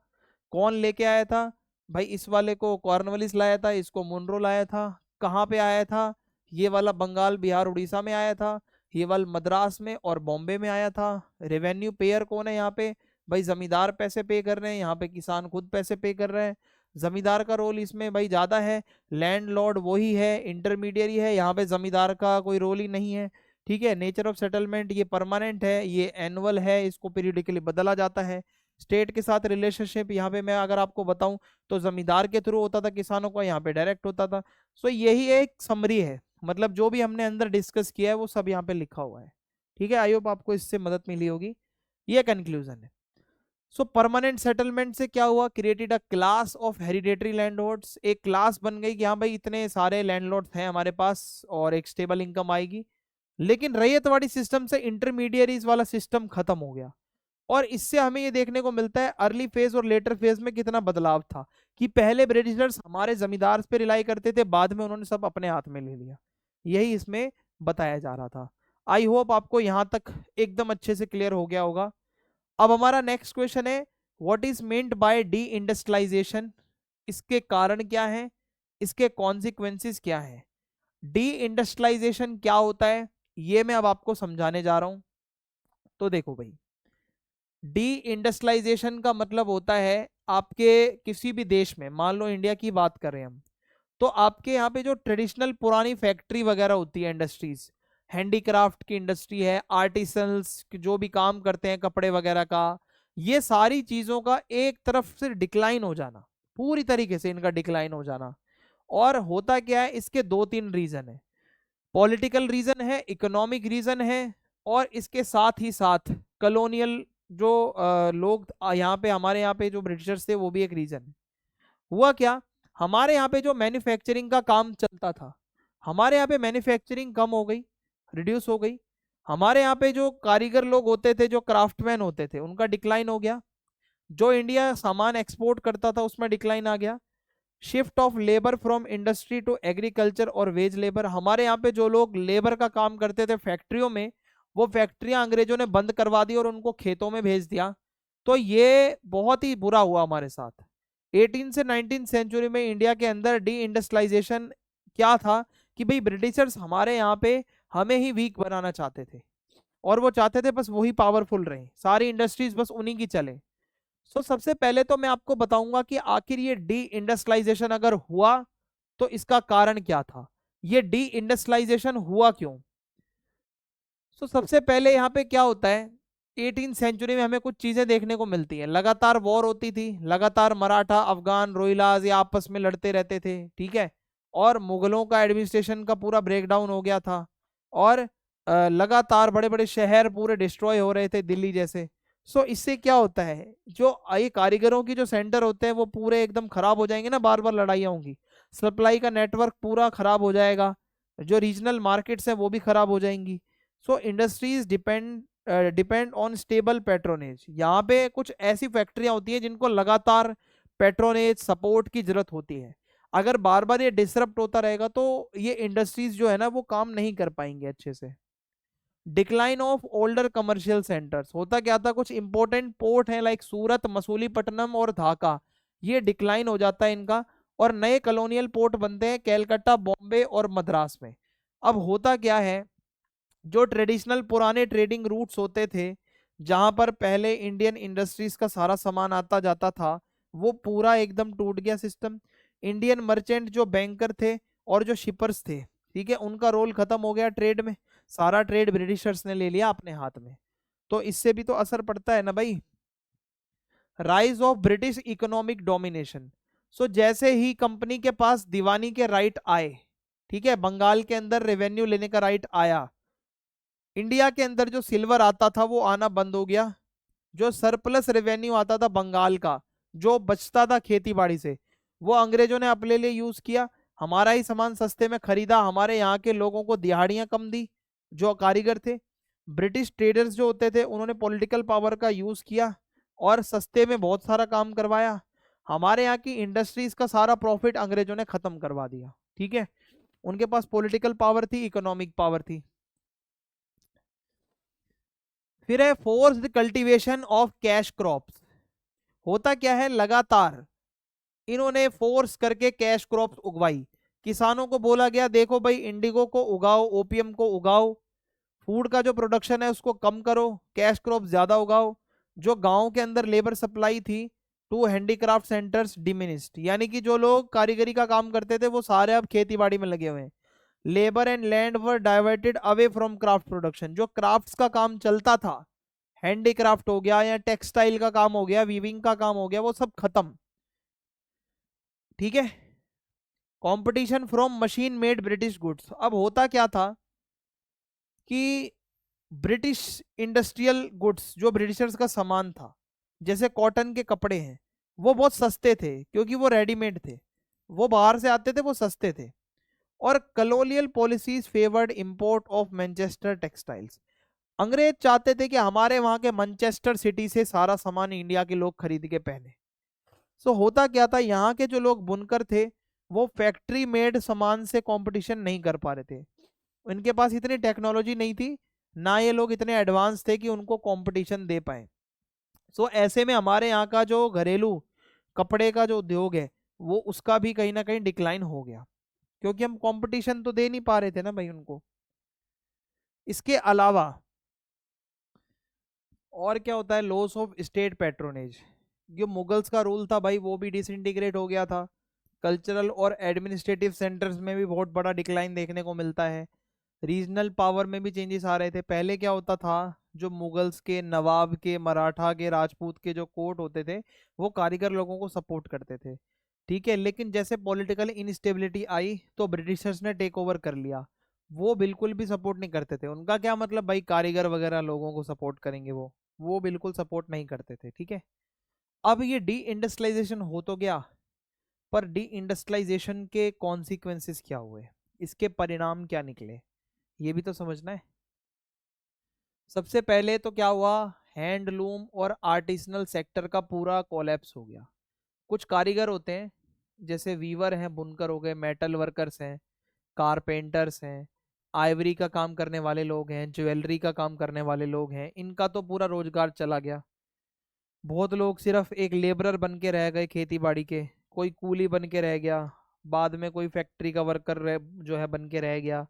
कौन लेके आया था भाई, इस वाले को कॉर्नवालिस लाया था, इसको मुनरो लाया था। कहाँ पे आया था, ये वाला बंगाल बिहार उड़ीसा में आया था, ये वाला मद्रास में और बॉम्बे में आया था। रेवेन्यू पेयर कौन है यहाँ पे, भाई जमींदार पैसे पे कर रहे हैं, यहाँ पे किसान खुद पैसे पे कर रहे हैं। जमींदार का रोल इसमें भाई ज्यादा है, लैंडलॉर्ड वही है, इंटरमीडियरी है, यहाँ पे जमींदार का कोई रोल ही नहीं है, ठीक है। नेचर ऑफ सेटलमेंट ये परमानेंट है, ये एनुअल है, इसको पीरियडिकली बदला जाता है। स्टेट के साथ रिलेशनशिप यहाँ पे मैं अगर आपको बताऊं तो जमींदार के थ्रू होता था किसानों का, यहाँ पे डायरेक्ट होता था। सो यही एक समरी है, मतलब जो भी हमने अंदर डिस्कस किया है वो सब यहाँ पे लिखा हुआ है, ठीक है। आई होप आपको इससे मदद मिली होगी। ये कंक्लूजन है। सो परमानेंट सेटलमेंट से क्या हुआ, created a class of hereditary landlords, एक क्लास बन गई कि हाँ भाई इतने सारे लैंडलॉर्ड्स हैं हमारे पास और एक स्टेबल इनकम आएगी। लेकिन रैयतवाड़ी सिस्टम से इंटरमीडियरीज वाला सिस्टम खत्म हो गया, और इससे हमें ये देखने को मिलता है अर्ली फेज और लेटर फेज में कितना बदलाव था, कि पहले ब्रिटिशर्स हमारे जमींदार पे रिलाई करते थे, बाद में उन्होंने सब अपने हाथ में ले लिया। यही इसमें बताया जा रहा था। आई होप आपको यहां तक एकदम अच्छे से क्लियर हो गया होगा। अब हमारा नेक्स्ट क्वेश्चन है, what is meant by deindustrialisation, इसके कारण क्या है, इसके कॉन्सिक्वेंसेस क्या है। डी इंडस्ट्रियलाइजेशन क्या होता है, ये मैं अब आपको समझाने जा रहा हूं। तो देखो भाई, डी इंडस्ट्रियलाइजेशन का मतलब होता है आपके किसी भी देश में, मान लो इंडिया की बात करें हम, तो आपके यहाँ पे जो ट्रेडिशनल पुरानी फैक्ट्री वगैरह होती है, इंडस्ट्रीज, हैंडीक्राफ्ट की इंडस्ट्री है, आर्टिसंस जो भी काम करते हैं कपड़े वगैरह का, ये सारी चीजों का एक तरफ से डिक्लाइन हो जाना, पूरी तरीके से इनका डिक्लाइन हो जाना। और होता क्या है, इसके दो तीन रीजन है, पॉलिटिकल रीजन है, इकोनॉमिक रीजन है, और इसके साथ ही साथ कॉलोनियल जो लोग यहाँ पे, हमारे यहाँ पे जो ब्रिटिशर्स थे, वो भी एक रीजन है। हुआ क्या, हमारे यहाँ पे जो मैन्युफैक्चरिंग का काम चलता था, हमारे यहाँ पे मैन्युफैक्चरिंग कम हो गई, रिड्यूस हो गई। हमारे यहाँ पे जो कारीगर लोग होते थे, जो क्राफ्टमैन होते थे, उनका डिक्लाइन हो गया। जो इंडिया सामान एक्सपोर्ट करता था उसमें डिक्लाइन आ गया। Shift of labour from industry to agriculture और वेज लेबर, हमारे यहाँ पे जो लोग लेबर का काम करते थे फैक्ट्रियों में, वो फैक्ट्रियां अंग्रेजों ने बंद करवा दी और उनको खेतों में भेज दिया। तो ये बहुत ही बुरा हुआ हमारे साथ। 18 से 19 सेंचुरी में इंडिया के अंदर डी इंडस्ट्रियलाइजेशन क्या था कि भाई ब्रिटिशर्स हमारे यहाँ पे हमें ही वीक बनाना चाहते थे, और वो चाहते थे बस वही पावरफुल रहे, सारी इंडस्ट्रीज बस उन्हीं की चले। सो सबसे पहले तो मैं आपको बताऊंगा कि आखिर ये डी इंडस्ट्रियलाइजेशन अगर हुआ तो इसका कारण क्या था, ये डी इंडस्ट्रियलाइजेशन हुआ क्यों। सो सबसे पहले यहाँ पे क्या होता है, 18 सेंचुरी में हमें कुछ चीजें देखने को मिलती हैं। लगातार वॉर होती थी, लगातार मराठा अफगान रोहिलाज ये आपस में लड़ते रहते थे, ठीक है। और मुगलों का एडमिनिस्ट्रेशन का पूरा ब्रेकडाउन हो गया था, और लगातार बड़े बड़े शहर पूरे डिस्ट्रॉय हो रहे थे, दिल्ली जैसे। सो इससे क्या होता है, जो ये कारीगरों की जो सेंटर होते हैं वो पूरे एकदम खराब हो जाएंगे ना, बार बार लड़ाइयाँ होंगी, सप्लाई का नेटवर्क पूरा खराब हो जाएगा, जो रीजनल मार्केट्स हैं वो भी खराब हो जाएंगी। So industries depend on stable patronage, यहाँ पे कुछ ऐसी फैक्ट्रियां होती हैं जिनको लगातार पेट्रोनेज सपोर्ट की जरूरत होती है। अगर बार बार ये डिसरप्ट होता रहेगा तो ये इंडस्ट्रीज जो है ना वो काम नहीं कर पाएंगे अच्छे से। Decline of older commercial centres, होता क्या था, कुछ इंपॉर्टेंट पोर्ट हैं लाइक सूरत, मसूलीपट्टनम और ढाका, ये डिक्लाइन हो जाता है इनका, और नए कॉलोनियल पोर्ट बनते हैं कैलकाटा, बॉम्बे और मद्रास में। अब होता क्या है, जो ट्रेडिशनल पुराने ट्रेडिंग रूट्स होते थे, जहां पर पहले इंडियन इंडस्ट्रीज का सारा सामान आता जाता था, वो पूरा एकदम टूट गया सिस्टम। इंडियन मर्चेंट जो बैंकर थे और जो शिपर्स थे, ठीक है, उनका रोल खत्म हो गया ट्रेड में, सारा ट्रेड ब्रिटिशर्स ने ले लिया अपने हाथ में। तो इससे भी तो असर पड़ता है ना भाई। Rise of British economic domination, so जैसे ही कंपनी के पास दीवानी के राइट आए, ठीक है, बंगाल के अंदर रेवेन्यू लेने का राइट आया, इंडिया के अंदर जो सिल्वर आता था वो आना बंद हो गया। जो सरप्लस रेवेन्यू आता था बंगाल का, जो बचता था खेती बाड़ी से, वो अंग्रेजों ने अपने लिए यूज किया, हमारा ही सामान सस्ते में खरीदा, हमारे यहाँ के लोगों को दिहाड़ियां कम दी जो कारीगर थे। ब्रिटिश ट्रेडर्स जो होते थे उन्होंने पॉलिटिकल पावर का यूज किया और सस्ते में बहुत सारा काम करवाया। हमारे यहाँ की इंडस्ट्रीज का सारा प्रॉफिट अंग्रेजों ने खत्म करवा दिया, ठीक है। उनके पास पॉलिटिकल पावर थी, इकोनॉमिक पावर थी। फिर है forced cultivation of cash crops, होता क्या है, लगातार इन्होंने फोर्स करके कैश क्रॉप्स उगवाई। किसानों को बोला गया देखो भाई इंडिगो को उगाओ, ओपीएम को उगाओ, फूड का जो प्रोडक्शन है उसको कम करो, कैश क्रॉप ज्यादा उगाओ। जो गांव के अंदर लेबर सप्लाई थी टू हैंडीक्राफ्ट सेंटर्स डिमिनिस्ड, यानी कि जो लोग कारीगरी का काम करते थे वो सारे अब खेती बाड़ी में लगे हुए हैं। Labour and land were diverted away from craft production, जो क्राफ्ट्स का काम चलता था, हैंडीक्राफ्ट हो गया या टेक्सटाइल का काम हो गया, वीविंग का काम हो गया, वो सब खत्म, ठीक है। Competition from machine made British goods, अब होता क्या था कि ब्रिटिश इंडस्ट्रियल गुड्स, जो ब्रिटिशर्स का सामान था, जैसे कॉटन के कपड़े हैं, वो बहुत सस्ते थे क्योंकि वो रेडीमेड थे, वो बाहर से आते थे, वो सस्ते थे। और colonial policies favoured import of Manchester textiles, अंग्रेज चाहते थे कि हमारे वहां के मैनचेस्टर सिटी से सारा सामान इंडिया के लोग खरीद के पहने। सो होता क्या था, यहाँ के जो लोग बुनकर थे वो फैक्ट्री मेड सामान से कंपटीशन नहीं कर पा रहे थे, इनके पास इतनी टेक्नोलॉजी नहीं थी, ना ये लोग इतने एडवांस थे कि उनको कंपटीशन दे पाए। सो ऐसे में हमारे यहाँ का जो घरेलू कपड़े का जो उद्योग है वो उसका भी कहीं ना कहीं डिक्लाइन हो गया, क्योंकि हम कंपटीशन तो दे नहीं पा रहे थे ना भाई उनको। इसके अलावा और क्या होता है, लॉस ऑफ स्टेट पैट्रोनेज, जो मुगल्स का रूल था भाई वो भी डिसइंटीग्रेट हो गया था। कल्चरल और एडमिनिस्ट्रेटिव सेंटर्स में भी बहुत बड़ा डिक्लाइन देखने को मिलता है। रीजनल पावर में भी चेंजेस आ रहे थे। पहले क्या होता था, जो मुगल्स के, नवाब के, मराठा के, राजपूत के जो कोर्ट होते थे वो कारीगर लोगों को सपोर्ट करते थे, ठीक है। लेकिन जैसे पॉलिटिकल इनस्टेबिलिटी आई तो ब्रिटिशर्स ने टेक ओवर कर लिया। वो बिल्कुल भी सपोर्ट नहीं करते थे। उनका क्या मतलब भाई, कारीगर वगैरह लोगों को सपोर्ट करेंगे, वो बिल्कुल सपोर्ट नहीं करते थे, ठीक है। अब ये डी इंडस्ट्रियलाइजेशन हो तो गया, पर डी इंडस्ट्रियलाइजेशन के कॉन्सिक्वेंसेस क्या हुए, इसके परिणाम क्या निकले, ये भी तो समझना है। सबसे पहले तो क्या हुआ, हैंडलूम और आर्टिसनल सेक्टर का पूरा कोलैप्स हो गया। कुछ कारीगर होते हैं, जैसे वीवर हैं, बुनकर हो गए, मेटल वर्कर्स हैं, कारपेंटर्स हैं, आइवरी का काम करने वाले लोग हैं, ज्वेलरी का काम करने वाले लोग हैं, इनका तो पूरा रोजगार चला गया। बहुत लोग सिर्फ एक लेबरर बन के रह गए खेती बाड़ी के, कोई कूली बन के रह गया, बाद में कोई फैक्ट्री का वर्कर जो है बन के रह गया।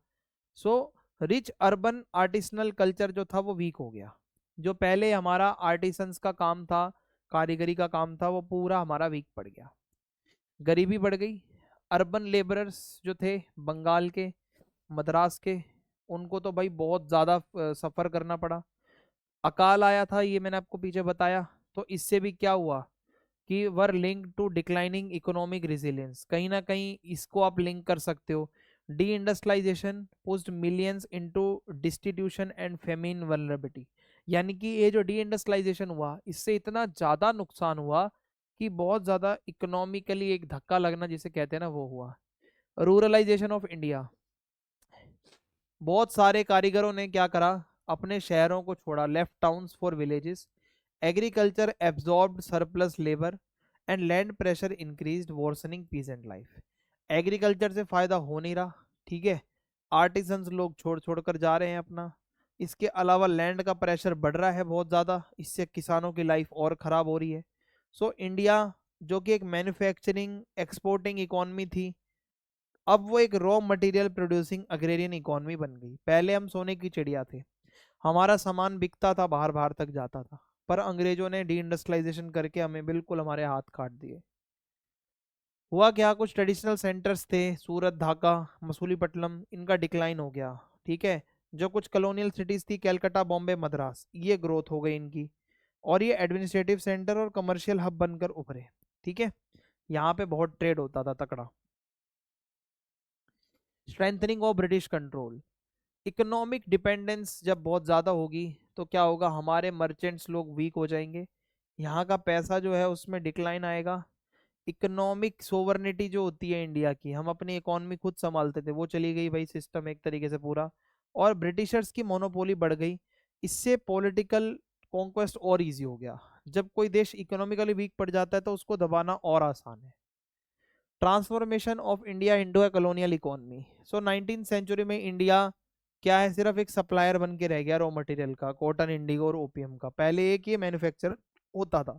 So rich urban artisanal culture जो था वो वीक हो गया। जो पहले हमारा आर्टिसंस का काम था, कारीगरी का काम था, वो पूरा हमारा वीक पड़ गया। गरीबी बढ़ गई। अर्बन लेबरर्स जो थे बंगाल के, मद्रास के, उनको तो भाई बहुत ज़्यादा सफ़र करना पड़ा। अकाल आया था, ये मैंने आपको पीछे बताया। तो इससे भी क्या हुआ कि were link to declining economic resilience, कहीं ना कहीं इसको आप लिंक कर सकते हो। Deindustrialisation pushed millions into destitution and famine vulnerability. यानी कि ये जो डी इंडस्ट्रियलाइजेशन हुआ, इससे इतना ज़्यादा नुकसान हुआ कि बहुत ज़्यादा इकोनॉमिकली एक धक्का लगना जिसे कहते हैं ना, वो हुआ। रूरलाइजेशन ऑफ इंडिया, बहुत सारे कारीगरों ने क्या करा, अपने शहरों को छोड़ा, left towns for villages. Agriculture absorbed surplus labour and land pressure increased worsening pheasant life. Agriculture से फायदा हो नहीं रहा, ठीक है। आर्टिसंस लोग छोड़ छोड़ कर जा रहे हैं अपना। इसके अलावा लैंड का प्रेशर बढ़ रहा है बहुत ज़्यादा, इससे किसानों की लाइफ और ख़राब हो रही है। सो इंडिया जो कि एक मैन्युफैक्चरिंग एक्सपोर्टिंग इकॉनमी थी, अब वो एक raw material producing agrarian economy बन गई। पहले हम सोने की चिड़िया थे, हमारा सामान बिकता था, बाहर बाहर तक जाता था। पर अंग्रेजों ने डी इंडस्ट्रियलाइजेशन करके हमें बिल्कुल हमारे हाथ काट दिए। हुआ क्या, कुछ ट्रेडिशनल सेंटर्स थे, सूरत, ढाका, मसूलीपट्टनम, इनका डिक्लाइन हो गया, ठीक है। जो कुछ कॉलोनियल सिटीज थी, कैलकाटा, बॉम्बे, मद्रास, ये ग्रोथ हो गई इनकी, और ये एडमिनिस्ट्रेटिव सेंटर और कमर्शियल हब बनकर उभरे, ठीक है। यहाँ पे बहुत ट्रेड होता था तकड़ा। Strengthening of British control, economic dependence जब बहुत ज़्यादा होगी तो क्या होगा, हमारे मर्चेंट्स लोग वीक हो जाएंगे, यहाँ का पैसा जो है उसमें डिक्लाइन आएगा। इकोनॉमिक सोवर्निटी जो होती है इंडिया की, हम अपनी इकोनॉमी खुद संभालते थे, वो चली गई भाई, सिस्टम एक तरीके से पूरा। और ब्रिटिशर्स की मोनोपोली बढ़ गई। इससे पॉलिटिकल कॉन्क्वेस्ट और इजी हो गया। जब कोई देश इकोनॉमिकली वीक पड़ जाता है तो उसको दबाना और आसान है। Transformation of India indo colonial economy, so 19th century में इंडिया क्या है, सिर्फ एक सप्लायर बन के रह गया रॉ मटेरियल का, कॉटन, इंडिगो और ओपीएम का। पहले एक ये मैन्युफैक्चर होता था।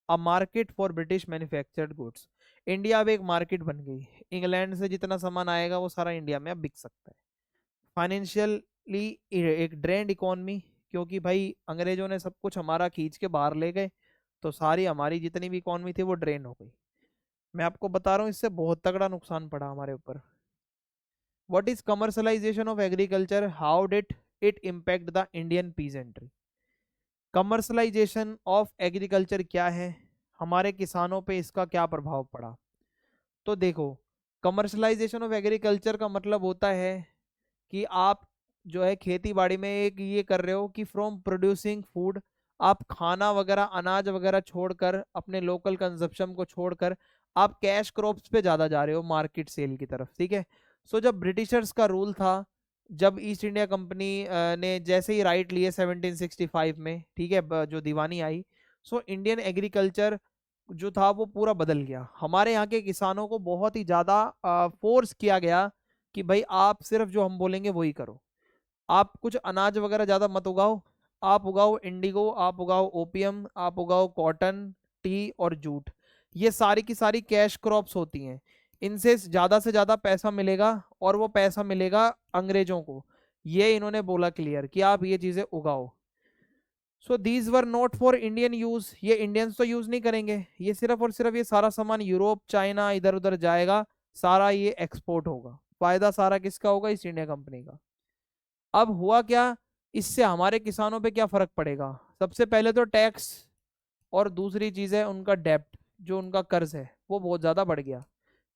अब market for British manufactured goods, India अब एक मार्केट बन गई। इंग्लैंड से जितना सामान आएगा वो सारा इंडिया में अब बिक सकता है। फाइनेंशियली एक ड्रेन्ड इकोनॉमी, क्योंकि भाई अंग्रेजों ने सब कुछ हमारा खींच के बाहर ले गए, तो सारी हमारी जितनी भी इकोनॉमी थी वो ड्रेन हो गई। मैं आपको बता रहा हूँ, इससे बहुत तगड़ा नुकसान पड़ा हमारे ऊपर। What is commercialisation of agriculture, how did it impact the Indian peasantry. Commercialisation of agriculture क्या है, हमारे किसानों पे इसका क्या प्रभाव पड़ा। तो देखो, कमर्शलाइजेशन ऑफ एग्रीकल्चर का मतलब होता है कि आप जो है खेती बाड़ी में एक ये कर रहे हो कि फ्रॉम प्रोड्यूसिंग फूड, आप खाना वगैरह, अनाज वगैरह छोड़कर, अपने लोकल कंजप्शन को छोड़कर आप कैश क्रॉप्स पे ज़्यादा जा रहे हो, मार्केट सेल की तरफ, ठीक है। सो जब ब्रिटिशर्स का रूल था, जब ईस्ट इंडिया कंपनी ने जैसे ही राइट लिए 1765 में, ठीक है, जो दीवानी आई, सो इंडियन एग्रीकल्चर जो था वो पूरा बदल गया। हमारे यहाँ के किसानों को बहुत ही ज़्यादा फोर्स किया गया कि भाई आप सिर्फ जो हम बोलेंगे वही करो। आप कुछ अनाज वगैरह ज़्यादा मत उगाओ, आप उगाओ इंडिगो, आप उगाओ ओपियम, आप उगाओ कॉटन, टी और जूट। ये सारी की सारी कैश क्रॉप्स होती हैं, इनसे ज़्यादा से ज़्यादा पैसा मिलेगा, और वो पैसा मिलेगा अंग्रेजों को। ये इन्होंने बोला क्लियर कि आप ये चीज़ें उगाओ। So these were not for Indian use, ये इंडियंस तो यूज नहीं करेंगे, ये सिर्फ और सिर्फ ये सारा सामान यूरोप, चाइना, इधर उधर जाएगा, सारा ये एक्सपोर्ट होगा। फायदा सारा किसका होगा, ईस्ट इंडिया कंपनी का। अब हुआ क्या, इससे हमारे किसानों पे क्या फर्क पड़ेगा? सबसे पहले तो टैक्स, और दूसरी चीज है उनका डेब्ट, जो उनका कर्ज है वो बहुत ज्यादा बढ़ गया।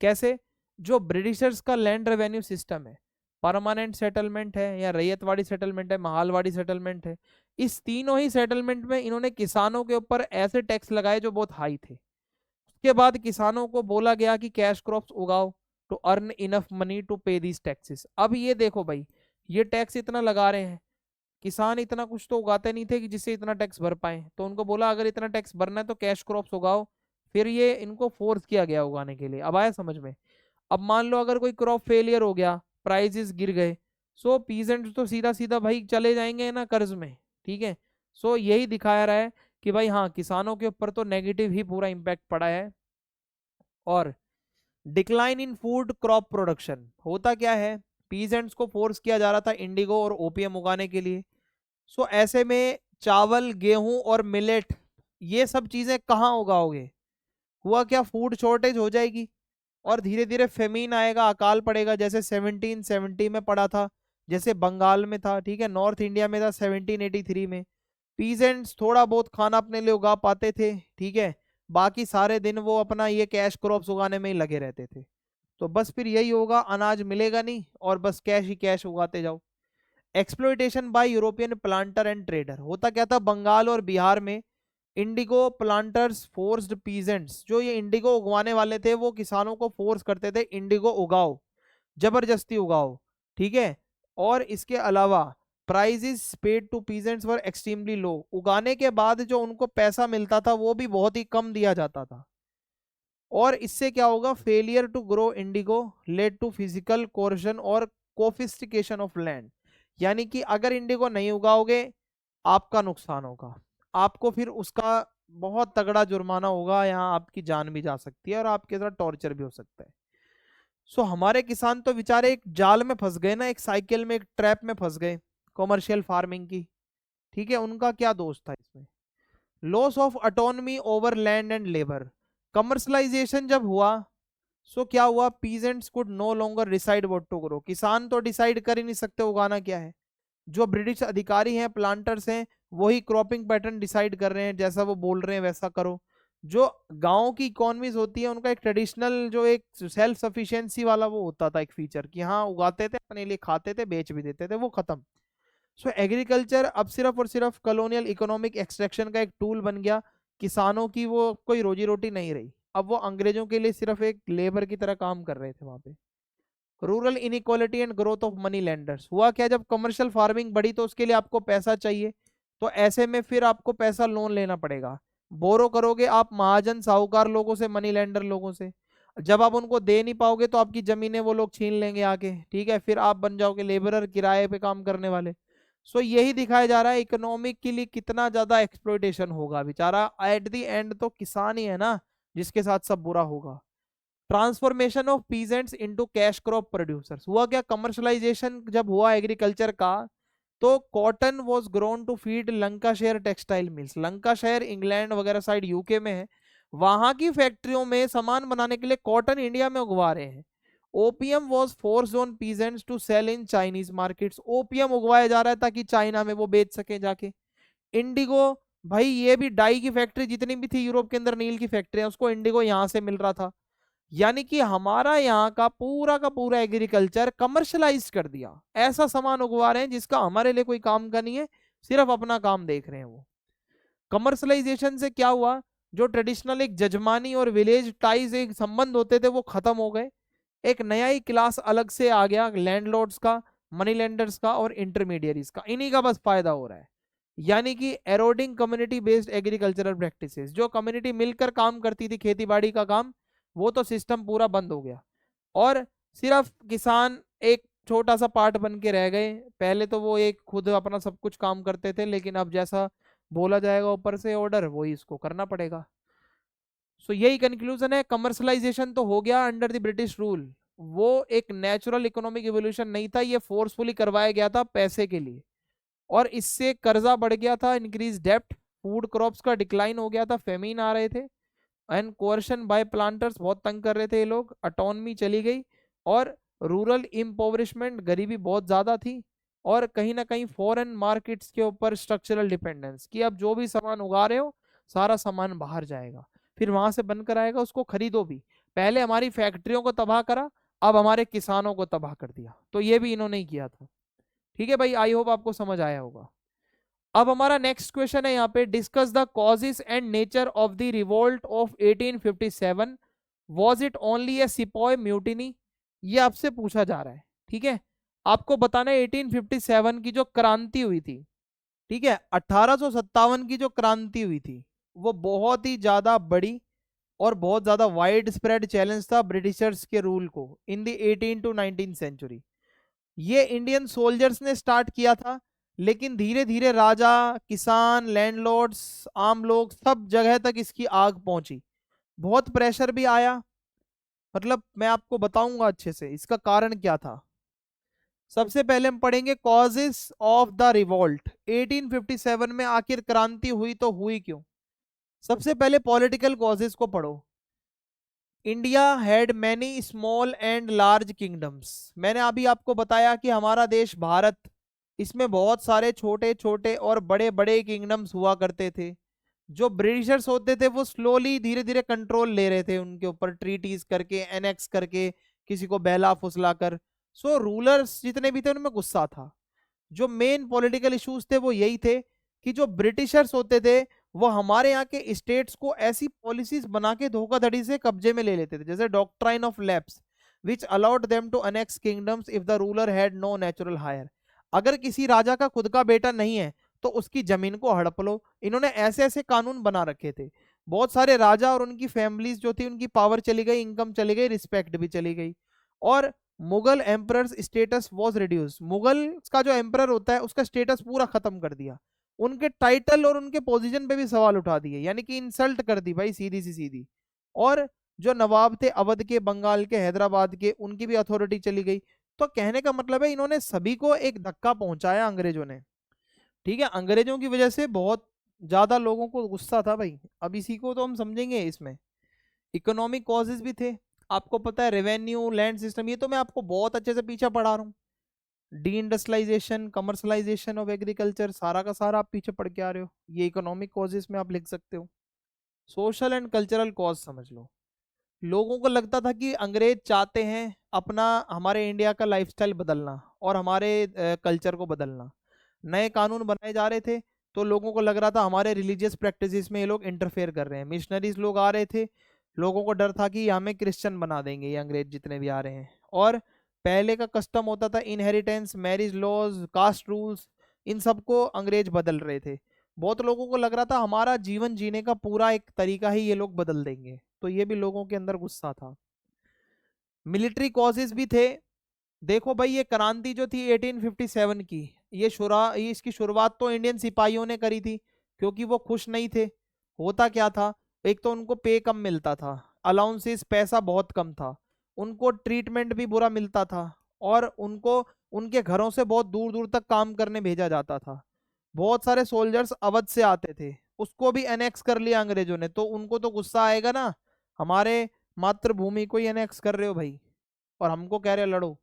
कैसे? जो ब्रिटिशर्स का लैंड रेवेन्यू सिस्टम है, परमानेंट सेटलमेंट है या रैयतवाड़ी सेटलमेंट है, महालवाड़ी सेटलमेंट है, इस तीनों ही सेटलमेंट में इन्होंने किसानों के ऊपर ऐसे टैक्स लगाए जो बहुत हाई थे। उसके बाद किसानों को बोला गया कि कैश क्रॉप्स उगाओ to earn enough money to pay these taxes. अब ये देखो भाई, ये टैक्स इतना लगा रहे हैं, किसान इतना कुछ तो उगाते नहीं थे कि जिससे इतना टैक्स भर पाए, तो उनको बोला अगर इतना टैक्स भरना है तो कैश क्रॉप्स उगाओ। फिर ये इनको फोर्स किया गया उगाने के लिए। अब आया समझ में? अब मान लो अगर कोई क्रॉप फेलियर हो गया, प्राइजेस गिर गए, सो पीजेंट्स तो सीधा सीधा भाई चले जाएंगे ना कर्ज में। ठीक है, सो यही दिखाया रहा है कि भाई हाँ, किसानों के ऊपर तो नेगेटिव ही पूरा इम्पैक्ट पड़ा है। और decline in food crop production, होता क्या है, पीजेंट्स को फोर्स किया जा रहा था इंडिगो और ओपीएम उगाने के लिए। सो ऐसे में चावल, गेहूं और मिलेट, ये सब चीजें कहाँ उगाओगे? हुआ क्या, फूड शॉर्टेज हो जाएगी और धीरे धीरे फेमीन आएगा, अकाल पड़ेगा, जैसे 1770 में पड़ा था, जैसे बंगाल में था, ठीक है, नॉर्थ इंडिया में था 1783 में। पीजेंट्स थोड़ा बहुत खाना अपने लिए उगा पाते थे, ठीक है, बाकी सारे दिन वो अपना ये कैश क्रॉप्स उगाने में ही लगे रहते थे। तो बस फिर यही होगा, अनाज मिलेगा नहीं और बस कैश ही कैश उगाते जाओ। Exploitation bye European planter and trader, होता क्या था, बंगाल और बिहार में इंडिगो प्लांटर्स फोर्स्ड पीजेंट्स, जो ये इंडिगो उगवाने वाले थे वो किसानों को फोर्स करते थे इंडिगो उगाओ, जबरदस्ती उगाओ। ठीक है, और इसके अलावा prices paid to peasants were extremely low, उगाने के बाद जो उनको पैसा मिलता था वो भी बहुत ही कम दिया जाता था। और इससे क्या होगा, failure to grow indigo led to physical coercion और कोफिस्टिकेशन ऑफ लैंड, यानी कि अगर इंडिगो नहीं उगाओगे आपका नुकसान होगा, आपको फिर उसका बहुत तगड़ा जुर्माना होगा, यहाँ आपकी जान भी जा सकती है और आपके साथ टॉर्चर भी हो सकता है। सो हमारे किसान तो बेचारे एक जाल में फंस गए ना, एक साइकिल में, एक ट्रैप में फंस गए कॉमर्शियल फार्मिंग की। ठीक है, उनका क्या दोष था इसमें? Loss of autonomy over land and labour, commercialisation जब हुआ, सो क्या हुआ, peasants could no longer decide what to grow, किसान तो डिसाइड कर ही नहीं सकते उगाना क्या है। जो ब्रिटिश अधिकारी हैं, प्लांटर्स हैं, वही क्रॉपिंग पैटर्न डिसाइड कर रहे हैं, जैसा वो बोल रहे हैं वैसा करो। जो गांव की इकोनॉमीज होती है उनका एक ट्रेडिशनल, जो एक सेल्फ सफिशिएंसी वाला वो होता था एक फीचर, कि हाँ उगाते थे अपने लिए, खाते थे, बेच भी देते थे, वो खत्म। सो एग्रीकल्चर अब सिर्फ और सिर्फ कॉलोनियल इकोनॉमिक एक्सट्रैक्शन का एक टूल बन गया, किसानों की वो कोई रोजी रोटी नहीं रही, अब वो अंग्रेजों के लिए सिर्फ एक लेबर की तरह काम कर रहे थे वहां पे। Rural inequality and growth of money lenders, हुआ क्या, जब कमर्शियल फार्मिंग बढ़ी तो उसके लिए आपको पैसा चाहिए, तो ऐसे में फिर आपको पैसा लोन लेना पड़ेगा, बोरो करोगे आप महाजन साहूकार लोगों से, मनी लेंडर लोगों से। जब आप उनको दे नहीं पाओगे तो आपकी जमीनें वो लोग छीन लेंगे आके, ठीक है, फिर आप बन जाओगे लेबरर, किराए पे काम करने वाले। सो यही दिखाया जा रहा है इकोनॉमिक के लिए कितना ज्यादा एक्सप्लॉइटेशन होगा, बेचारा एट द एंड तो किसान ही है ना जिसके साथ सब बुरा होगा। Transformation of peasants into cash crop producers, हुआ क्या, कमर्शलाइजेशन जब हुआ एग्रीकल्चर का, तो cotton was grown to feed Lancashire textile mills, Lancashire England वगैरह साइड यूके में है, वहां की फैक्ट्रियों में सामान बनाने के लिए कॉटन इंडिया में उगवा रहे हैं। Opium was forced on peasants to sell in Chinese markets, opium उगवाया जा रहा है ताकि चाइना में वो बेच सके जाके। इंडिगो, भाई ये भी डाई की फैक्ट्री जितनी भी थी यूरोप के अंदर, नील की फैक्ट्री है, उसको इंडिगो यहाँ से मिल रहा था। यानी कि हमारा यहाँ का पूरा एग्रीकल्चर कमर्शलाइज कर दिया, ऐसा सामान उगवा रहे हैं जिसका हमारे लिए कोई काम का नहीं है, सिर्फ अपना काम देख रहे हैं वो। कमर्शलाइजेशन से क्या हुआ, जो ट्रेडिशनल एक जजमानी और विलेज टाइज एक संबंध होते थे वो खत्म हो गए, एक नया ही क्लास अलग से आ गया, लैंडलॉर्ड्स का, मनी लेंडर्स का और इंटरमीडियरीज का, इन्हीं का बस फायदा हो रहा है। यानी कि एरोडिंग कम्युनिटी बेस्ड एग्रीकल्चरल प्रैक्टिसेस, जो कम्युनिटी मिलकर काम करती थी खेती बाड़ी का काम, वो तो सिस्टम पूरा बंद हो गया और सिर्फ किसान एक छोटा सा पार्ट बन के रह गए। पहले तो वो एक खुद अपना सब कुछ काम करते थे, लेकिन अब जैसा बोला जाएगा ऊपर से ऑर्डर, वही इसको करना पड़ेगा। सो यही कंक्लूजन है, कमर्शलाइजेशन तो हो गया अंडर द ब्रिटिश रूल, वो एक नेचुरल इकोनॉमिक इवोल्यूशन नहीं था, ये फोर्सफुली करवाया गया था पैसे के लिए, और इससे कर्जा बढ़ गया था, इंक्रीज डेप्ट, फूड क्रॉप्स का डिक्लाइन हो गया था, फेमिन आ रहे थे, एंड कोर्शन बाय प्लांटर्स बहुत तंग कर रहे थे ये लोग, अटोनमी चली गई, और रूरल इम्पोवरिशमेंट, गरीबी बहुत ज्यादा थी, और कहीं ना कहीं फॉरेन मार्केट्स के ऊपर स्ट्रक्चरल डिपेंडेंस, कि अब जो भी सामान उगा रहे हो सारा सामान बाहर जाएगा, फिर वहां से बनकर आएगा, उसको खरीदो भी। पहले हमारी फैक्ट्रियों को तबाह करा, अब हमारे किसानों को तबाह कर दिया, तो ये भी इन्होंने ही किया था। ठीक है भाई, आई होप आपको समझ आया होगा। अब हमारा नेक्स्ट क्वेश्चन है यहाँ पे, discuss the causes and nature of the revolt of 1857, was it only A sepoy mutiny. ये आपसे पूछा जा रहा है, ठीक है। आपको बताना है 1857 की जो क्रांति हुई थी, ठीक है, 1857 की जो क्रांति हुई थी वो बहुत ही ज्यादा बड़ी और बहुत ज्यादा वाइड स्प्रेड चैलेंज था ब्रिटिशर्स के रूल को इन द 18 टू 19 सेंचुरी। ये इंडियन सोल्जर्स ने स्टार्ट किया था, लेकिन धीरे धीरे राजा, किसान, लैंडलॉर्ड्स, आम लोग, सब जगह तक इसकी आग पहुंची। बहुत प्रेशर भी आया। मतलब मैं आपको बताऊंगा अच्छे से इसका कारण क्या था। सबसे पहले हम पढ़ेंगे कॉजेस ऑफ द रिवोल्ट। 1857 में आखिर क्रांति हुई तो हुई क्यों। सबसे पहले पॉलिटिकल कॉजेस को पढ़ो। India had many small and large kingdoms. मैंने अभी आपको बताया कि हमारा देश भारत, इसमें बहुत सारे छोटे छोटे और बड़े बड़े किंगडम्स हुआ करते थे। जो ब्रिटिशर्स होते थे वो स्लोली धीरे धीरे कंट्रोल ले रहे थे उनके ऊपर, ट्रीटीज करके, एनेक्स करके, किसी को बहला फुसला कर। सो रूलर्स जितने भी थे उनमें गुस्सा था। जो मेन पॉलिटिकल इश्यूज थे वो यही थे कि जो ब्रिटिशर्स होते थे वो हमारे यहाँ के स्टेट्स को ऐसी पॉलिसीज बना के धोखाधड़ी से कब्जे में ले लेते थे, जैसे doctrine of lapse which allowed them to annex kingdoms if the ruler had no natural heir. अगर किसी राजा का खुद का बेटा नहीं है तो उसकी जमीन को हड़प लो। इन्होंने ऐसे ऐसे कानून बना रखे थे। बहुत सारे राजा और उनकी फैमिलीज जो थी उनकी पावर चली गई, इनकम चली गई, रिस्पेक्ट भी चली गई। और Mughal emperors status was reduce. Mughal का जो एम्परर होता है उसका स्टेटस पूरा खत्म कर दिया। उनके टाइटल और उनके पोजीशन पे भी सवाल उठा दिए, यानी कि इंसल्ट कर दी भाई, सीधी सी सीधी। और जो नवाब थे अवध के, बंगाल के, हैदराबाद के, उनकी भी अथॉरिटी चली गई। तो कहने का मतलब है इन्होंने सभी को एक धक्का पहुंचाया अंग्रेजों ने। ठीक है, अंग्रेजों की वजह से बहुत ज्यादा लोगों को गुस्सा था भाई। अब इसी को तो हम समझेंगे इसमें। इकोनॉमिक कॉजेज भी थे। आपको पता है रेवेन्यू, लैंड सिस्टम, ये तो मैं आपको बहुत अच्छे से पीछे पढ़ा रहा हूँ। Deindustrialisation, commercialisation of agriculture, सारा का सारा आप पीछे पढ़ के आ रहे हो, ये इकोनॉमिक कॉजेज में आप लिख सकते हो। सोशल एंड कल्चरल कॉज समझ लो। लोगों को लगता था कि अंग्रेज चाहते हैं अपना, हमारे इंडिया का लाइफस्टाइल बदलना और हमारे कल्चर को बदलना। नए कानून बनाए जा रहे थे तो लोगों को लग रहा था हमारे रिलीजियस प्रैक्टिसेस में ये लोग इंटरफेयर कर रहे हैं। मिशनरीज लोग आ रहे थे, लोगों को डर था कि ये हमें क्रिश्चियन बना देंगे, ये अंग्रेज जितने भी आ रहे हैं। और पहले का कस्टम होता था inheritance, marriage laws, caste rules, इन सबको अंग्रेज बदल रहे थे। बहुत लोगों को लग रहा था हमारा जीवन जीने का पूरा एक तरीका ही ये लोग बदल देंगे, तो ये भी लोगों के अंदर गुस्सा था। मिलिट्री कॉजेज भी थे। देखो भाई, ये क्रांति जो थी 1857 की, ये इसकी शुरुआत तो इंडियन सिपाहियों ने करी थी, क्योंकि वो खुश नहीं थे। होता क्या था, एक तो उनको पे कम मिलता था, अलाउंसेस पैसा बहुत कम था, उनको ट्रीटमेंट भी बुरा मिलता था, और उनको उनके घरों से बहुत दूर दूर तक काम करने भेजा जाता था। बहुत सारे सोल्जर्स अवध से आते थे, उसको भी एनेक्स कर लिया अंग्रेजों ने, तो उनको तो गुस्सा आएगा ना, हमारे मातृभूमि को ही एनेक्स कर रहे हो भाई, और हमको कह रहे हो लड़ो।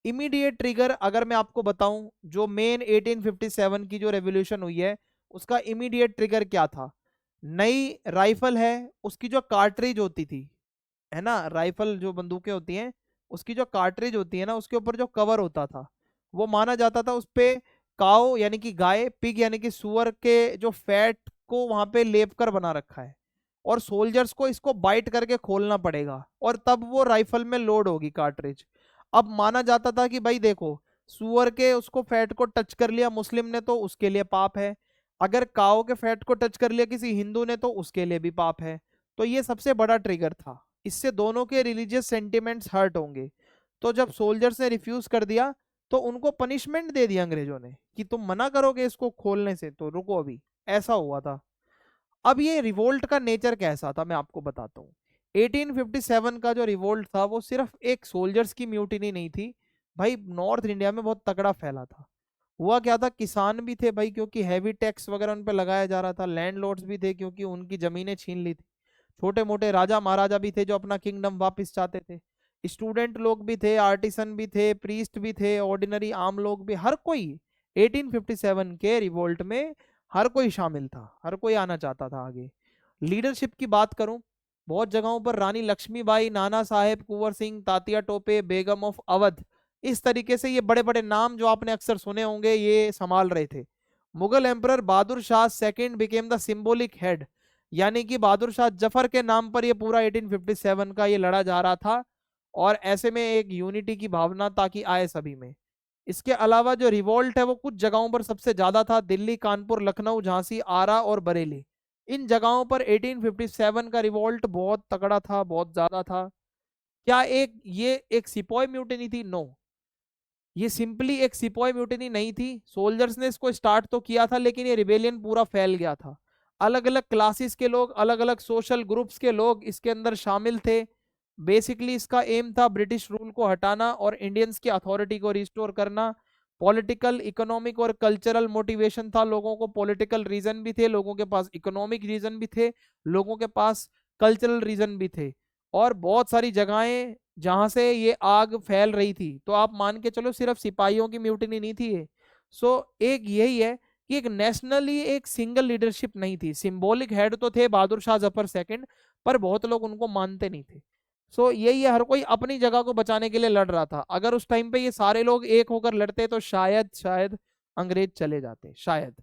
इमीडिएट ट्रिगर अगर मैं आपको बताऊं, जो मेन 1857 की जो रेवोल्यूशन हुई है उसका इमीडिएट ट्रिगर क्या था। नई राइफल है, उसकी जो कार्ट्रिज होती थी, है ना, राइफल जो बंदूकें होती हैं उसकी जो कार्ट्रिज होती है ना, उसके ऊपर जो कवर होता था, वो माना जाता था उस पे काओ यानी कि गाय, पिग यानी कि सुअर के जो फैट को वहां पे लेप कर बना रखा है, और सोल्जर्स को इसको बाइट करके खोलना पड़ेगा और तब वो राइफल में लोड होगी कार्ट्रिज। अब माना जाता था कि भाई देखो, सुअर के उसको फैट को टच कर लिया मुस्लिम ने तो उसके लिए पाप है, अगर काओ के फैट को टच कर लिया किसी हिंदू ने तो उसके लिए भी पाप है। तो ये सबसे बड़ा ट्रिगर था, इससे दोनों के रिलीजियस सेंटिमेंट्स हर्ट होंगे। तो जब सोल्जर्स ने रिफ्यूज कर दिया तो उनको पनिशमेंट दे दिया अंग्रेजों ने कि तुम मना करोगे इसको खोलने से तो रुको अभी। ऐसा हुआ था। अब ये रिवोल्ट का नेचर कैसा था मैं आपको बताता हूँ। 1857 का जो रिवोल्ट था वो सिर्फ एक सोल्जर्स की म्यूटिनी नहीं थी भाई, नॉर्थ इंडिया में बहुत तगड़ा फैला था। हुआ क्या था, किसान भी थे भाई क्योंकि हैवी टैक्स वगैरह उन पे लगाया जा रहा था, लैंडलॉर्ड्स भी थे क्योंकि उनकी जमीनें छीन ली थी, छोटे मोटे राजा महाराजा भी थे जो अपना किंगडम वापस चाहते थे। स्टूडेंट लोग भी थे, आर्टिसन भी थे, प्रीस्ट भी थे, ऑर्डिनरी आम लोग भी, हर कोई 1857 के रिवोल्ट में हर कोई शामिल था, हर कोई आना चाहता था आगे। लीडरशिप की बात करूं, बहुत जगहों पर रानी लक्ष्मीबाई, नाना साहेब, कुंवर सिंह, तात्या टोपे, बेगम ऑफ अवध, इस तरीके से ये बड़े बड़े नाम जो आपने अक्सर सुने होंगे ये संभाल रहे थे। Mughal emperor Bahadur Shah second became the symbolic head, यानी कि बहादुर शाह जफर के नाम पर ये पूरा 1857 का ये लड़ा जा रहा था, और ऐसे में एक यूनिटी की भावना ताकि आए सभी में। इसके अलावा जो रिवोल्ट है वो कुछ जगहों पर सबसे ज्यादा था, दिल्ली, कानपुर, लखनऊ, झांसी, आरा और बरेली, इन जगहों पर 1857 का रिवोल्ट बहुत तगड़ा था, बहुत ज्यादा था। क्या ये एक सिपॉय म्यूटिनी थी? नो, ये सिंपली एक सिपॉय म्यूटिनी नहीं थी। सोल्जर्स ने इसको स्टार्ट तो किया था, लेकिन ये रिबेलियन पूरा फैल गया था। अलग अलग क्लासेस के लोग, अलग अलग सोशल ग्रुप्स के लोग इसके अंदर शामिल थे। बेसिकली इसका एम था ब्रिटिश रूल को हटाना और इंडियंस की अथॉरिटी को रिस्टोर करना। पॉलिटिकल, इकोनॉमिक और कल्चरल मोटिवेशन था, लोगों को पॉलिटिकल रीजन भी थे, लोगों के पास इकोनॉमिक रीजन भी थे, लोगों के पास कल्चरल रीजन भी थे, और बहुत सारी जगहें जहां से ये आग फैल रही थी। तो आप मान के चलो सिर्फ सिपाहियों की म्यूटिनी नहीं थी ये। सो एक यही है कि एक नेशनली एक सिंगल लीडरशिप नहीं थी। सिंबॉलिक हेड तो थे बहादुर शाह जफर सेकंड, पर बहुत लोग उनको मानते नहीं थे। सो यही है, हर कोई अपनी जगह को बचाने के लिए लड़ रहा था। अगर उस टाइम पे ये सारे लोग एक होकर लड़ते तो शायद शायद अंग्रेज चले जाते, शायद।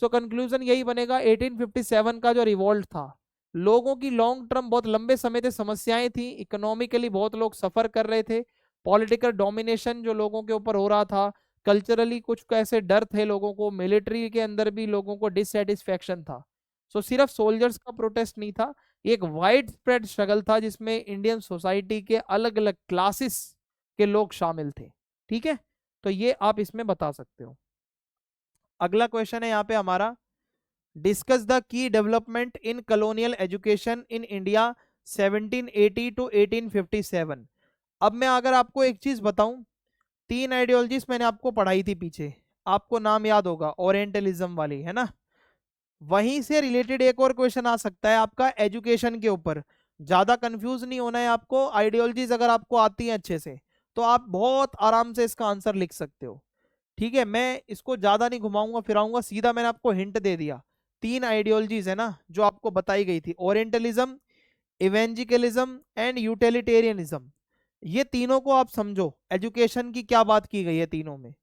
सो कंक्लूजन यही बनेगा, 1857 का जो रिवोल्ट था, लोगों की लॉन्ग टर्म बहुत लंबे समय से समस्याएं थी, इकोनॉमिकली बहुत लोग सफर कर रहे थे, पॉलिटिकल डोमिनेशन जो लोगों के ऊपर हो रहा था, कल्चरली कुछ कैसे डर थे लोगों को, मिलिट्री के अंदर भी लोगों को डिससेटिस्फेक्शन था। सो सिर्फ सोल्जर्स का प्रोटेस्ट नहीं था, एक वाइड स्प्रेड स्ट्रगल था जिसमें इंडियन सोसाइटी के अलग अलग क्लासेस के लोग शामिल थे। ठीक है, तो ये आप इसमें बता सकते हो। अगला क्वेश्चन है यहाँ पे हमारा, discuss the key development in colonial education in India 1780 to 1857। अब मैं अगर आपको एक चीज बताऊं, तीन आइडियोलॉजीज मैंने आपको पढ़ाई थी पीछे, आपको नाम याद होगा, ओरिएंटलिज्म वाली, है ना। वहीं से रिलेटेड एक और क्वेश्चन आ सकता है आपका एजुकेशन के ऊपर। ज्यादा कंफ्यूज नहीं होना है आपको, आइडियोलॉजीज अगर आपको आती हैं अच्छे से तो आप बहुत आराम से इसका आंसर लिख सकते हो। ठीक है, मैं इसको ज्यादा नहीं घुमाऊंगा फिराऊंगा, सीधा मैंने आपको हिंट दे दिया। तीन आइडियोलॉजीज है ना जो आपको बताई गई थी, ओरिएंटलिज्म, इवेंजिकलिज्म एंड यूटिलिटेरियनिज्म। ये तीनों को आप समझो, एजुकेशन की क्या बात की गई है तीनों में।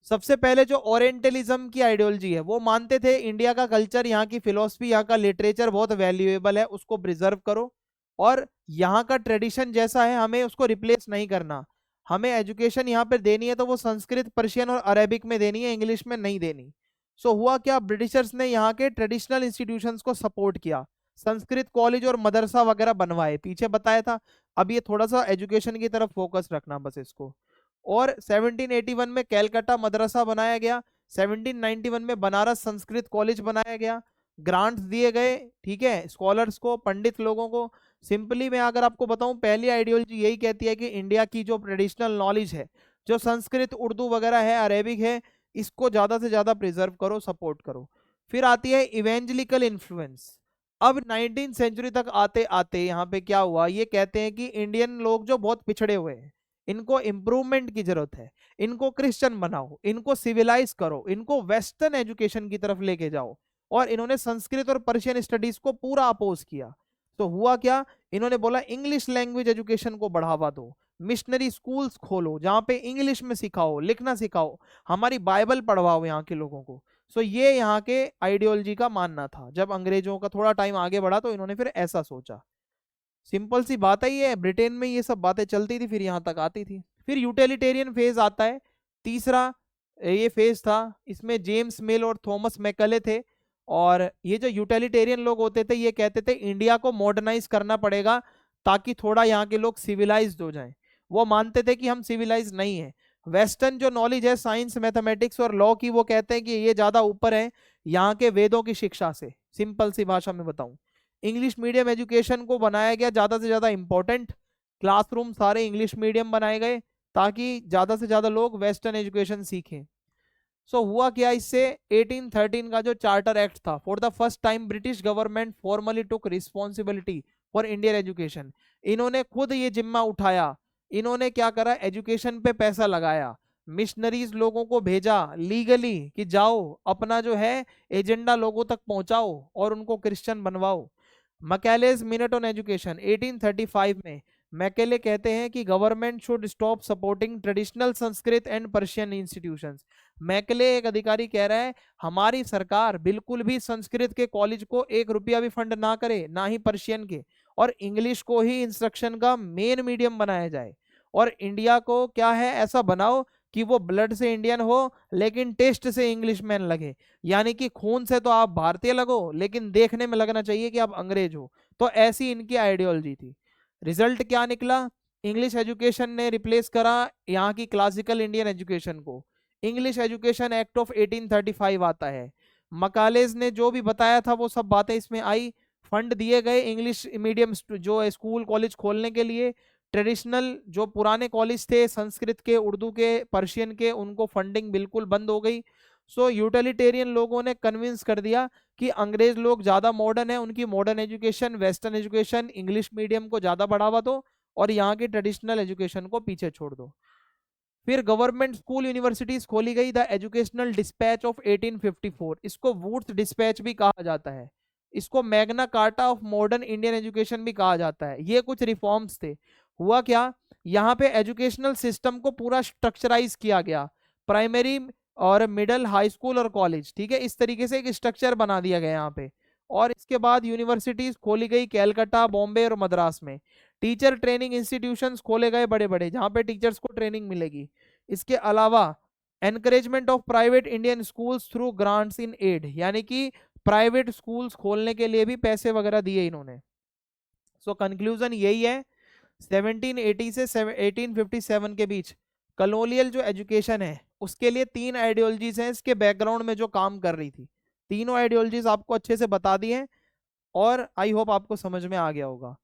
सबसे पहले जो ओरिएंटलिज्म की आइडियोलॉजी है, वो मानते थे इंडिया का कल्चर, यहाँ की फिलोसफी, यहाँ का लिटरेचर बहुत वैल्यूएबल है, उसको प्रिजर्व करो, और यहाँ का ट्रेडिशन जैसा है हमें उसको रिप्लेस नहीं करना। हमें एजुकेशन यहाँ पे देनी है तो वो संस्कृत, पर्शियन और अरेबिक में देनी है, इंग्लिश में नहीं देनी। सो हुआ क्या, ब्रिटिशर्स ने यहाँ के ट्रेडिशनल इंस्टीट्यूशंस को सपोर्ट किया, संस्कृत कॉलेज और मदरसा वगैरह बनवाए, पीछे बताया था। अब ये थोड़ा सा एजुकेशन की तरफ फोकस रखना बस इसको। और 1781 में कैलकाटा मदरसा बनाया गया, 1791 में बनारस संस्कृत कॉलेज बनाया गया, ग्रांट्स दिए गए, ठीक है, स्कॉलर्स को, पंडित लोगों को। सिंपली मैं अगर आपको बताऊं, पहली आइडियोलॉजी यही कहती है कि इंडिया की जो ट्रेडिशनल नॉलेज है, जो संस्कृत, उर्दू वगैरह है, अरेबिक है, इसको ज्यादा से ज्यादा प्रिजर्व करो, सपोर्ट करो। फिर आती है इवेंजलिकल इन्फ्लुएंस। अब 19th सेंचुरी तक आते आते यहाँ पे क्या हुआ, ये कहते हैं कि इंडियन लोग जो बहुत पिछड़े हुए हैं, इनको इम्प्रूवमेंट की जरूरत है, इनको क्रिश्चियन बनाओ, इनको सिविलाइज करो, इनको वेस्टर्न एजुकेशन की तरफ लेके जाओ। और इन्होंने संस्कृत और पर्शियन स्टडीज को पूरा अपोज किया। तो हुआ क्या, इन्होंने बोला इंग्लिश लैंग्वेज एजुकेशन को बढ़ावा दो, मिशनरी स्कूल्स खोलो जहां पे इंग्लिश में सिखाओ, लिखना सिखाओ, हमारी बाइबल पढ़वाओ यहाँ के लोगों को। सो ये यहाँ के आइडियोलॉजी का मानना था। जब अंग्रेजों का थोड़ा टाइम आगे बढ़ा तो इन्होंने फिर ऐसा सोचा। सिंपल सी बात है, ये ब्रिटेन में ये सब बातें चलती थी, फिर यहाँ तक आती थी। फिर यूटिलिटेरियन फेज आता है, तीसरा ये फेज था, इसमें जेम्स मिल और थॉमस मैकले थे। और ये जो यूटिलिटेरियन लोग होते थे, ये कहते थे इंडिया को मॉडर्नाइज करना पड़ेगा ताकि थोड़ा यहाँ के लोग सिविलाइज्ड हो जाएं। वो मानते थे कि हम सिविलाइज नहीं है, वेस्टर्न जो नॉलेज है साइंस, मैथमेटिक्स और लॉ की, वो कहते हैं कि ये ज्यादा ऊपर है यहाँ के वेदों की शिक्षा से। सिंपल सी भाषा में बताऊं, इंग्लिश मीडियम एजुकेशन को बनाया गया ज्यादा से ज्यादा इंपॉर्टेंट, क्लासरूम सारे इंग्लिश मीडियम बनाए गए ताकि ज्यादा से ज्यादा लोग वेस्टर्न एजुकेशन सीखें। सो हुआ क्या, इससे 1813 का जो चार्टर एक्ट था, for the first time British government formally took responsibility for Indian education. इन्होंने खुद ये जिम्मा उठाया, इन्होंने क्या करा, एजुकेशन पे पैसा लगाया, मिशनरीज लोगों को भेजा लीगली कि जाओ अपना जो है एजेंडा लोगों तक पहुंचाओ और उनको क्रिश्चियन बनवाओ। मैकेलेज मिनट ऑन एजुकेशन 1835 में मैकेले कहते हैं कि government should stop supporting traditional Sanskrit and Persian institutions. Macaulay एक अधिकारी कह रहा है हमारी सरकार बिल्कुल भी संस्कृत के कॉलेज को 1 रुपया भी फंड ना करे, ना ही पर्शियन के, और इंग्लिश को ही इंस्ट्रक्शन का मेन मीडियम बनाया जाए। और इंडिया को क्या है, ऐसा बनाओ कि वो ब्लड से इंडियन हो लेकिन टेस्ट से इंग्लिशमैन लगे, यानी कि खून से तो आप भारतीय लगो लेकिन देखने में लगना चाहिए कि आप अंग्रेज हो। तो ऐसी इनकी आइडियोलॉजी थी। रिजल्ट क्या निकला, इंग्लिश एजुकेशन ने रिप्लेस करा यहाँ की क्लासिकल इंडियन एजुकेशन को। इंग्लिश एजुकेशन एक्ट ऑफ 1835 आता है। मकालेज ने जो भी बताया था वो सब बातें इसमें आई। फंड दिए गए इंग्लिश मीडियम जो स्कूल कॉलेज खोलने के लिए। ट्रेडिशनल जो पुराने कॉलेज थे संस्कृत के, उर्दू के, पर्शियन के, उनको फंडिंग बिल्कुल बंद हो गई। सो यूटिलिटेरियन लोगों ने कन्विंस कर दिया कि अंग्रेज लोग ज़्यादा मॉडर्न है, उनकी modern education, western education, English medium को ज़्यादा बढ़ावा दो और यहाँ की ट्रेडिशनल एजुकेशन को पीछे छोड़ दो। फिर गवर्नमेंट स्कूल यूनिवर्सिटीज खोली गई। द एजुकेशनल डिस्पैच ऑफ 1854, इसको वुड्स डिस्पैच भी कहा जाता है, इसको Magna carta of modern Indian education भी कहा जाता है। ये कुछ रिफॉर्म्स थे। हुआ क्या, यहाँ पे एजुकेशनल सिस्टम को पूरा स्ट्रक्चराइज किया गया, प्राइमरी और मिडिल, हाई स्कूल और कॉलेज, ठीक है, इस तरीके से एक स्ट्रक्चर बना दिया गया यहाँ पे। और इसके बाद यूनिवर्सिटीज खोली गई कैलकाटा, बॉम्बे और मद्रास में। टीचर ट्रेनिंग इंस्टीट्यूशंस खोले गए बड़े बड़े, जहाँ पे टीचर्स को ट्रेनिंग मिलेगी। इसके अलावा encouragement of private Indian schools through grants in aid, यानी कि प्राइवेट स्कूल्स खोलने के लिए भी पैसे वगैरह दिए इन्होंने। सो कंक्लूजन यही है, 1780 से 1857 के बीच कलोनियल जो एजुकेशन है उसके लिए 3 आइडियोलॉजीज हैं इसके बैकग्राउंड में जो काम कर रही थी। तीनों आइडियोलॉजीज आपको अच्छे से बता दी हैं और आई होप आपको समझ में आ गया होगा।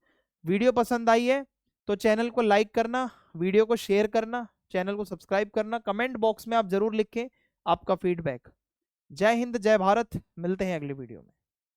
वीडियो पसंद आई है तो चैनल को लाइक करना, वीडियो को शेयर करना, चैनल को सब्सक्राइब करना, कमेंट बॉक्स में आप जरूर लिखें आपका फीडबैक। जय हिंद, जय भारत, मिलते हैं अगली वीडियो में।